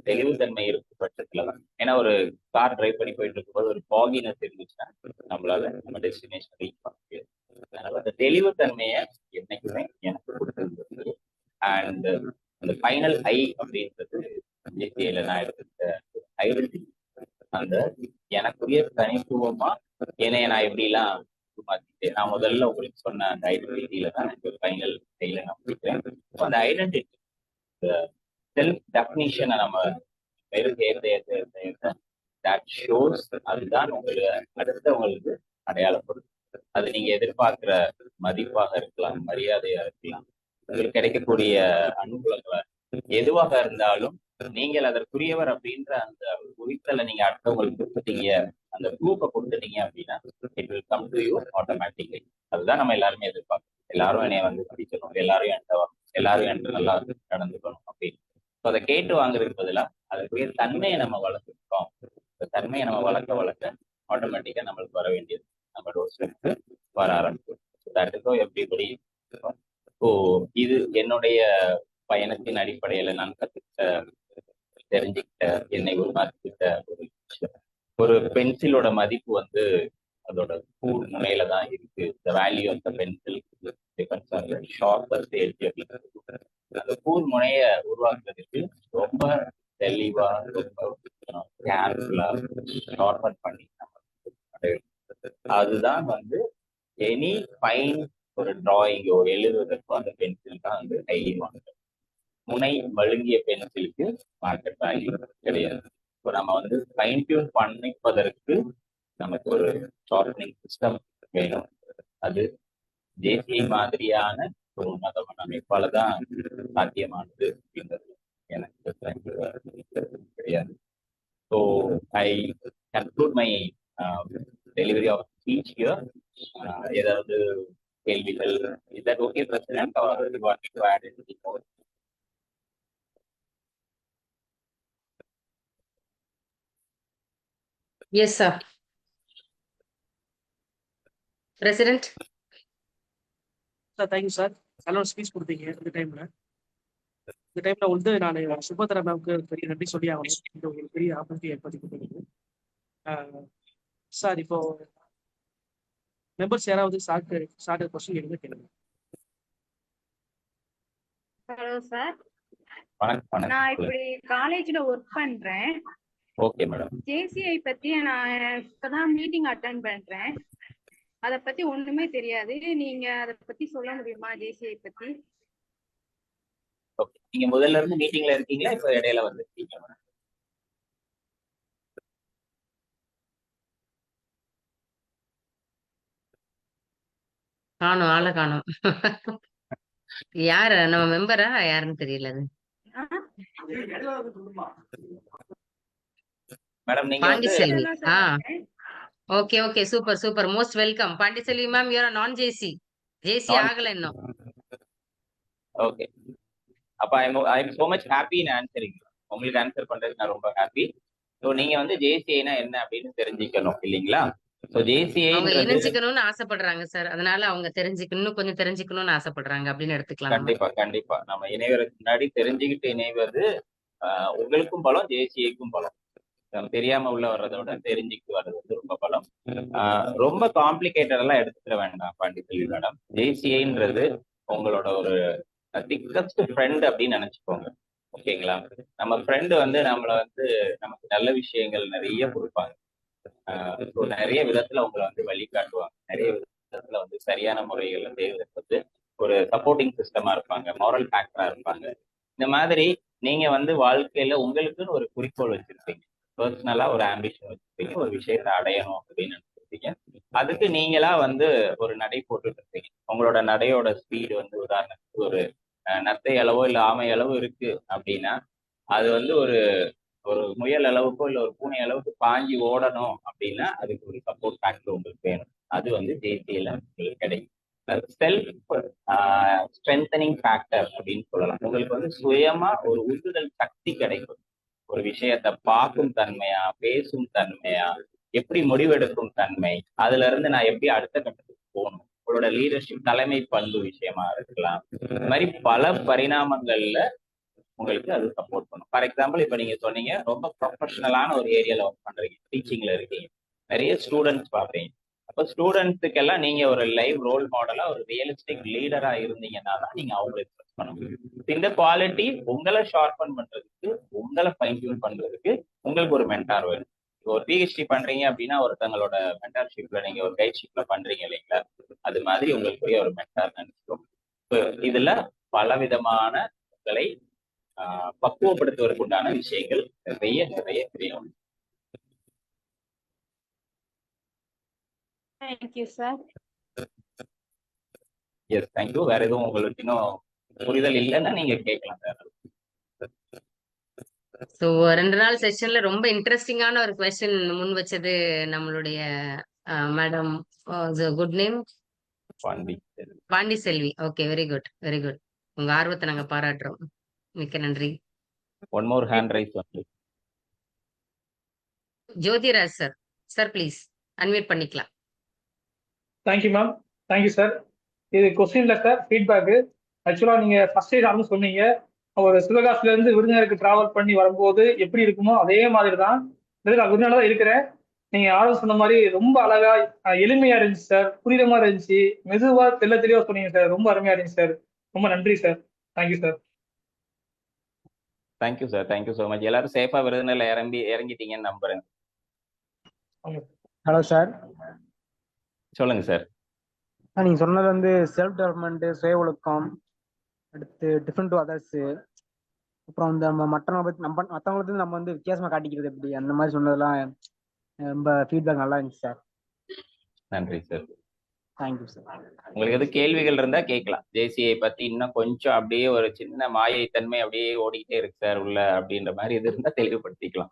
தெளிவுத்தன்மை இருக்கும் பட்சத்துலதான். ஏன்னா ஒரு கார் டிரைவ் பண்ணி போயிட்டு இருக்கும்போது ஒரு ஃபாகினஸ் இருந்துச்சுன்னா நம்மளால நம்ம டெஸ்டினேஷன் ரீச் பண்ண முடியாது. அதனால அந்த தெளிவுத்தன்மையை என்னைக்குமே எனக்கு கொடுத்துருந்தது. அண்ட் அந்த ஃபைனல் ஐ அப்படின்றது ஜேசிஐல நான் எடுத்த ஐடென்டிட்டி, அந்த எனக்குரிய தனித்துவமா என்னைய நான் எப்படிலாம் மாத்திட்டேன். நான் முதல்ல உங்களுக்கு சொன்ன அந்த ஐடென்டிட்டியில தான் எனக்கு ஒரு ஃபைனல் ஐல நான் பிடிக்கிறேன். அந்த ஐடென்டிட்டி செல்ஃப் டெஃபினிஷனை நம்ம தட் ஷோஸ், அதுதான் உங்களுக்கு அடுத்தவங்களுக்கு அடையாளப்படும். அது நீங்க எதிர்பார்க்கிற மதிப்பாக இருக்கலாம், மரியாதையா இருக்கலாம், உங்களுக்கு கிடைக்கக்கூடிய அனுகூலங்களா எதுவாக இருந்தாலும் நீங்கள் அதற்குரியவர் அப்படின்ற அந்த குறித்தலை நீங்க அடுத்தவங்களுக்கு கொடுத்துட்டீங்க, அந்த ப்ரூஃபை கொடுத்துட்டீங்க அப்படின்னா it will come to you automatically. அதுதான் நம்ம எல்லாருமே எதிர்பார்க்கணும். எல்லாரும் என்னைய வந்து படிக்கணும், எல்லாரும் என்கிட்ட நல்லா நடந்துக்கணும் அப்படின்னு. ஸோ அதை கேட்டு வாங்குறதுக்கு பதிலாக அதுக்குரிய தன்மையை நம்ம வளர்த்துருக்கோம். இந்த தன்மையை நம்ம வளர்க்க ஆட்டோமேட்டிக்கா நம்மளுக்கு வர வேண்டியது நம்ம டோர்ஸ்க்கு வர ஆரம்பிக்கும். எப்படிப்படி இது என்னுடைய பயணத்தின் அடிப்படையில நான் தெரிஞ்சுக்கிட்ட என்னை உருவாக்கிட்ட ஒரு விஷயம். ஒரு பென்சிலோட மதிப்பு வந்து அதோட கூர் முனையில தான் இருக்கு. The value of the pencil depends on the sharper edge அப்படின்னு. அந்த கூர் முனைய உருவாக்குறதுக்கு ரொம்ப தெளிவா, ரொம்ப கேர்ஃபுல்லா ஷார்பன் பண்ணி அதுதான் வந்து எனி ஃபைன் ஒரு டிராயிங்கோ எழுதுவதற்கோ அந்த பென்சில் தான் வந்து ஹைலி மார்க்கெட். முனை மழுங்கிய பென்சிலுக்கு மார்க்கெட் வேல்யூ கிடையாது. இப்போ நம்ம வந்து ஃபைன் டியூன் பண்ணிப்பதற்கு நமக்கு ஒரு ஷார்பனிங் சிஸ்டம் வேணும். அது ஜேசிஐ மாதிரியான ஒரு உன்னதமான அமைப்பால தான் சாத்தியமானது அப்படின்றது எனக்கு கிடையாது. So I conclude my delivery of speech here. ஏதாவது கேள்விகள்? Is that okay president or you want to add anything more? Yes sir. President sir thank you sir. நல்ல ஒரு ஸ்பீச் கொடுத்தீங்க. இந்த டைம்ல வந்து நான் சுபத்ரா மேம்க்கு பெரிய நன்றி சொல்லி ஆகணும். இந்த ஒரு பெரிய ஆப்பர்ச்சுனிட்டி ஏற்படுத்தி கொடுத்தது. சார் இப்போ மெம்பர்ஸ் யாராவது ஷார்ட் கொஸ்டின் எடுங்க கேளுங்க. ஹலோ சார், வணக்கம். நான் இப்படி காலேஜ்ல ஒர்க் பண்றேன். Okay madam. ஜேசிஐ பத்தி நான் இப்பதான் மீட்டிங் அட்டெண்ட் பண்றேன். அத பத்தி ஒண்ணுமே தெரியாது. நீங்க அத பத்தி சொல்ல முடியுமா ஜேசிஐ பத்தி? ஓகே, நீங்க முதல்ல இருந்து மீட்டிங்ல இருக்கீங்களா, இப்ப இடையில வந்துருக்கீங்க மேடம்? காணும், ஆளை காணும். யாரு நம்ம மெம்பரா யாருன்னு தெரியல. அது மேடம் நீங்க Pandiselvi. Okay okay, super super, most welcome. Pandiselvi ma'am, you are நான் ஜேசி ஆகல இன்னும். ஓகே, அப்ப ஐ am so much happy in answering. உங்களுக்கு ஆன்சர் பண்றதுக்கு நான் ரொம்ப ஹாப்பி. ஸோ நீங்க வந்து ஜேசிஐனா என்ன அப்படின்னு தெரிஞ்சுக்கணும் இல்லைங்களா? ஸோ அவங்க ஜேசிஐன்றது இணைஞ்சுக்கணும்னு ஆசைப்படுறாங்க சார். அதனால அவங்க இன்னும் கொஞ்சம் தெரிஞ்சுக்கணும்னு ஆசைப்படுறாங்க அப்படின்னு எடுத்துக்கலாம் நம்ம. கண்டிப்பா கண்டிப்பா நம்ம இணைவதற்கு முன்னாடி தெரிஞ்சுக்கிட்டு இணைவது உங்களுக்கும் பலம், ஜேசிஐக்கும் பலம். தெரியாம உள்ள வர்றதை விட தெரிஞ்சுக்கிட்டு வர்றது வந்து ரொம்ப பலம். ரொம்ப காம்ப்ளிகேட்டட் எல்லாம் எடுத்துக்க வேண்டாம் பாண்டிச்சேரி மேடம். ஜேசிஐன்றது உங்களோட ஒரு திக்கஸ்ட் ஃப்ரெண்ட் அப்படின்னு நினைச்சுக்கோங்க. ஓகேங்களா? நம்ம ஃப்ரெண்டு வந்து நம்மளை வந்து நமக்கு நல்ல விஷயங்கள் நிறைய கொடுப்பாங்க. நிறைய விதத்துல உங்களை வந்து வழிகாட்டுவாங்க. நிறைய விதத்துல வந்து சரியான முறைகள்ல செய்வதற்கு ஒரு சப்போர்ட்டிங் சிஸ்டமா இருப்பாங்க, மாரல் ஃபேக்டரா இருப்பாங்க. இந்த மாதிரி நீங்க வந்து வாழ்க்கையில உங்களுக்குன்னு ஒரு குறிக்கோள் வச்சிருப்பீங்க, பர்சனலா ஒரு ஆம்பிஷன் வச்சிருப்பீங்க, ஒரு விஷயத்தை அடையணும் அப்படின்னு நினைச்சிருப்பீங்க. அதுக்கு நீங்களா வந்து ஒரு நடை போட்டுட்டு இருப்பீங்க. உங்களோட நடையோட ஸ்பீடு வந்து உதாரணத்துக்கு ஒரு நத்தை அளவோ இல்ல ஆமை அளவு இருக்கு அப்படின்னா, அது வந்து ஒரு ஒரு முயல் அளவுக்கோ இல்ல ஒரு பூனை அளவுக்கு பாஞ்சி ஓடணும் அப்படின்னா அதுக்கு ஒரு சப்போர்ட் ஃபேக்டர் உங்களுக்கு வேணும். அது வந்து ஜேசியில உங்களுக்கு கிடைக்கும். செல்ஃப் ஸ்ட்ரென்தனிங் ஃபேக்டர் அப்படின்னு சொல்லலாம். உங்களுக்கு வந்து சுயமா ஒரு உந்துதல் சக்தி கிடைக்கும். ஒரு விஷயத்த பார்க்கும் தன்மையா, பேசும் தன்மையா, எப்படி முடிவெடுக்கும் தன்மை, அதுல இருந்து நான் எப்படி அடுத்த கட்டத்துக்கு போகணும், உங்களோட லீடர்ஷிப் தலைமை பண்பு விஷயமா இருக்கலாம். இந்த மாதிரி பல பரிணாமங்கள்ல உங்களுக்கு அது சப்போர்ட் பண்ணும். ஃபார் எக்ஸாம்பிள் இப்ப நீங்க சொன்னீங்க ரொம்ப ப்ரொஃபஷனலான ஒரு ஏரியால ஒர்க் பண்றீங்க, டீச்சிங்ல இருக்கீங்க, நிறைய ஸ்டூடெண்ட்ஸ் பார்ப்பீங்க. அப்ப ஸ்டூடெண்ட்ஸுக்கெல்லாம் நீங்க ஒரு லைவ் ரோல் மாடலா ஒரு ரியலிஸ்டிக் லீடரா இருந்தீங்கன்னா தான் நீங்க அவங்களை எக்ஸ்பிரஸ் பண்ண முடியும். இந்த குவாலிட்டி உங்களை ஷார்பன் பண்றதுக்கு, உங்களை ஃபைன் டியூன் பண்றதுக்கு உங்களுக்கு ஒரு மென்டார் வேணும். ஒரு பிஹெச்டி பண்றீங்க அப்படின்னா ஒருத்தங்களோட மென்டார்ஷிப்ல நீங்க ஒரு கைட்ஷிப்ல பண்றீங்க இல்லைங்களா, அது மாதிரி உங்களுக்குரிய ஒரு மென்டார் நினைச்சுக்கோங்க. இதுல பலவிதமான உங்களை பக்குவப்படுத்துவதற்கு உண்டான விஷயங்கள் நிறைய நிறைய நிறைய உண்டு. Thank you sir. Yes, thank you. வேற எதுவும் உங்களுக்கு இன்னும் புரிதல் இல்லைன்னா நீங்க கேட்கலாம் சார். ஸோ 2 நாள் செஷன்ல ரொம்ப இன்ட்ரெஸ்டிங்கான ஒரு கொஸ்டின் முன் வச்சது நம்மளுடைய madam. Good name Pandi Selvi. Okay, very good very good. உங்க ஆர்வத்தை நாங்க பாராட்டுறோம். மிக்க நன்றி. ஒன் மோர் ஹேண்ட் ரைஸ் வந்து Jothiraj sir. Sir please unmute பண்ணிக்கலாம். Thank you ma'am. Thank you sir. இது கொஸ்டின் இல்லை சார், ஃபீட்பேக்கு. ஆக்சுவலாக நீங்கள் ஃபர்ஸ்ட் டே ஆரம்பி சொன்னீங்க, ஒரு சிவகாசிலேருந்து விருதுநகருக்கு ட்ராவல் பண்ணி வரும்போது எப்படி இருக்குமோ அதே மாதிரி தான். நான் விருதுநகர் தான் இருக்கிறேன். நீங்கள் ஆரம்பி சொன்ன மாதிரி ரொம்ப அழகா எளிமையாக இருந்துச்சு சார், புரியுற மாதிரி இருந்துச்சு, மெதுவாக தெளிவாக சொன்னீங்க சார். ரொம்ப அருமையாக இருந்துச்சு சார். ரொம்ப நன்றி sir. Thank you sir. Thank you sir. Thank you so much. எல்லாரும் சேஃபா விருதுநகர்ல இறங்கிட்டீங்கன்னு நம்புறேன். Hello sir. சொல்லுங்க சார். நீங்க சொன்னது வந்து செல்ஃப் டெவலப்மெண்ட், சுய ஒழுக்கம், அடுத்து டிஃபரெண்ட் டு அதர்ஸ், அப்புறம் வந்து நம்ம மற்றவங்களை பத்தி நம்ம வந்து வித்தியாசமா காட்டிக்கிறது எப்படி, அந்த மாதிரி சொன்னதெல்லாம் ரொம்ப ஃபீட்பேக் நல்லா இருந்துச்சு சார். நன்றி சார். Thank you sir. உங்களுக்கு எது கேள்விகள் இருந்தா கேட்கலாம். ஜேசிஐ பத்தி இன்னும் கொஞ்சம் அப்படியே ஒரு சின்ன மாயை தன்மை அப்படியே ஓடிக்கிட்டே இருக்கு சார் உள்ள அப்படின்ற மாதிரி எது இருந்தா தெளிவுபடுத்திக்கலாம்.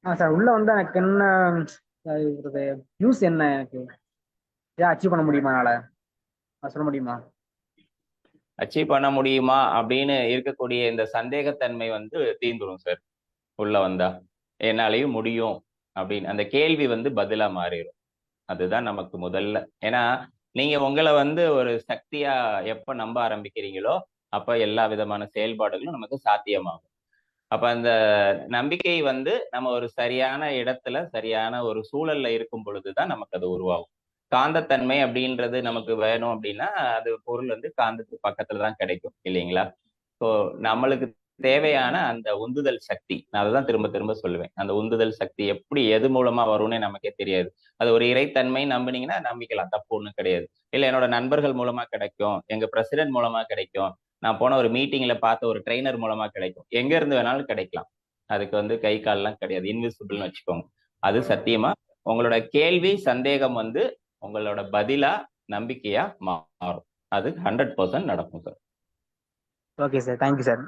சார் உள்ள வந்து எனக்கு என்ன யூஸ் என்ன, எனக்கு ஏன் அச்சீவ் பண்ண முடியுமா, சொல்ல முடியுமா? அச்சீவ் பண்ண முடியுமா அப்படின்னு இருக்கக்கூடிய இந்த சந்தேகத்தன்மை வந்து தீந்துரும் சார். உள்ள வந்தா என்னாலையும் முடியும் அப்படின்னு அந்த கேள்வி வந்து பதிலா மாறிடும். அதுதான் நமக்கு முதல்ல. ஏன்னா நீங்க உங்களை வந்து ஒரு சக்தியா எப்ப நம்ப ஆரம்பிக்கிறீங்களோ அப்ப எல்லா விதமான செயல்பாடுகளும் நமக்கு சாத்தியமாகும். அப்ப அந்த நம்பிக்கை வந்து நம்ம ஒரு சரியான இடத்துல சரியான ஒரு சூழல்ல இருக்கும் பொழுதுதான் நமக்கு அது உருவாகும். காந்தத்தன்மை அப்படின்றது நமக்கு வேணும் அப்படின்னா அது பொருள் வந்து காந்தத்துக்கு பக்கத்துலதான் கிடைக்கும் இல்லைங்களா? ஸோ நம்மளுக்கு தேவையான அந்த உந்துதல் சக்தி, நான் அதை தான் திரும்ப திரும்ப சொல்லுவேன். அந்த உந்துதல் சக்தி எப்படி எது மூலமா வரும்னே நமக்கே தெரியாது. அது ஒரு இறைத்தன்மை நம்பினீங்கன்னா நம்பிக்கலாம், தப்பு ஒன்றும் கிடையாது. இல்லை என்னோட நண்பர்கள் மூலமா கிடைக்கும், எங்க பிரசிடென்ட் மூலமா கிடைக்கும், நான் போன ஒரு மீட்டிங்ல பார்த்த ஒரு ட்ரெயினர் மூலமா கிடைக்கும், எங்க இருந்து வேணாலும் கிடைக்கலாம். அதுக்கு வந்து கை கால்லாம் கிடையாது, இன்விசிபிள்னு வச்சுக்கோங்க. அது சத்தியமா உங்களோட கேள்வி சந்தேகம் வந்து உங்களோட பதிலா நம்பிக்கையா மாறும். அது 100% நடக்கும் sir. Okay sir. Thank you sir.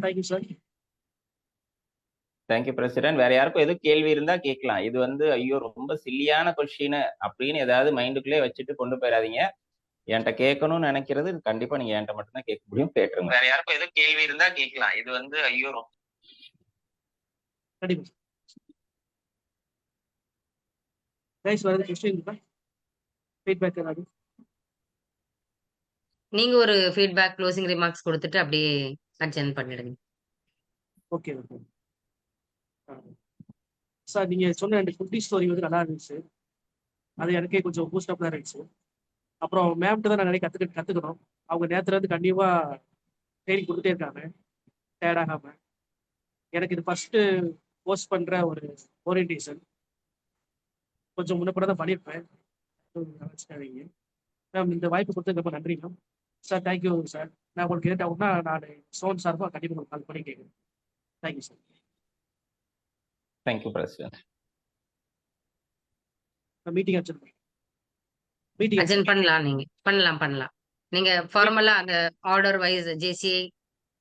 Thank you sir. Thank you president. வேற யாருக்கும் எதுவும் கேள்வி இருந்தா கேட்கலாம். இது வந்து ஐயோ ரொம்ப சில்லியான கொஸ்டின் அப்படின்னு ஏதாவது மைண்டுக்குள்ளே வச்சுட்டு கொண்டு போயிடாதீங்க. என்கிட்ட கேட்கணும்னு நினைக்கிறது கண்டிப்பா நீங்க என்கிட்ட மட்டும்தான் கேட்க முடியும், கேட்டுருங்க. வேற யாருக்கும் எதுவும் கேள்வி இருந்தா கேட்கலாம். இது வந்து ஐயோ கண்டிப்பா கைஸ் வரது கொஸ்டின் இருக்கா? ஃபீட்பேக் ஏதாவது? நீங்க ஒரு ஃபீட்பேக் க்ளோசிங் ரிமார்க்ஸ் கொடுத்துட்டு அப்படியே அட்ஜென்ட் பண்ணிடுங்க. ஓகே ஓகே சார், நீங்க சொன்ன 2 குட்டி ஸ்டோரி வந்து நல்லா இருந்துச்சு. அது எனக்கே கொஞ்சம் பூஸ்ட் அப் தான் இருந்துச்சு. அப்புறம் மேம்கிட்ட தான் நான் நிறைய கத்துக்கணும். அவங்க நேரத்துல இருந்து கண்டிப்பா ட்ரைனிங் கொடுத்துட்டே இருக்காங்க டயர்ட் ஆகாம. எனக்கு இது ஃபர்ஸ்ட் போஸ்ட் பண்ற ஒரு ஓரியன்டேஷன். கொஞ்சம் முன்னப்பட தான் பண்ணியிருப்பேன். நினைச்சுக்காதீங்க மேம். இந்த வாய்ப்பு கொடுத்தது ரொம்ப நன்றி மேம். Sir thank you sir. நான் உங்களுக்கு கேட்ட உடனே நான் சோன் சார்பாக கண்டிப்பாக உங்களுக்கு கால் பண்ணி கேட்குறேன். Thank you sir. Thank you president. Meeting adjourn பண்ணலாம். நீங்க பண்ணலாம். நீங்க ஃபார்மலா அந்த order wise JCI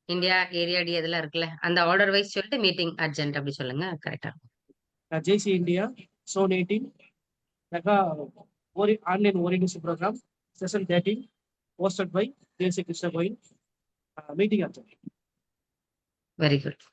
India area D அதெல்லாம் இருக்குல்ல, அந்த ஆர்டர் வைஸ் சொல்லிட்டு மீட்டிங் அர்ஜென்ட் அப்படி சொல்லுங்க. கரெக்டா JC India zone 18 mega online orientation program session 13 hosted by JC Krishna Koil. Meeting அர்ஜென்ட். Very good.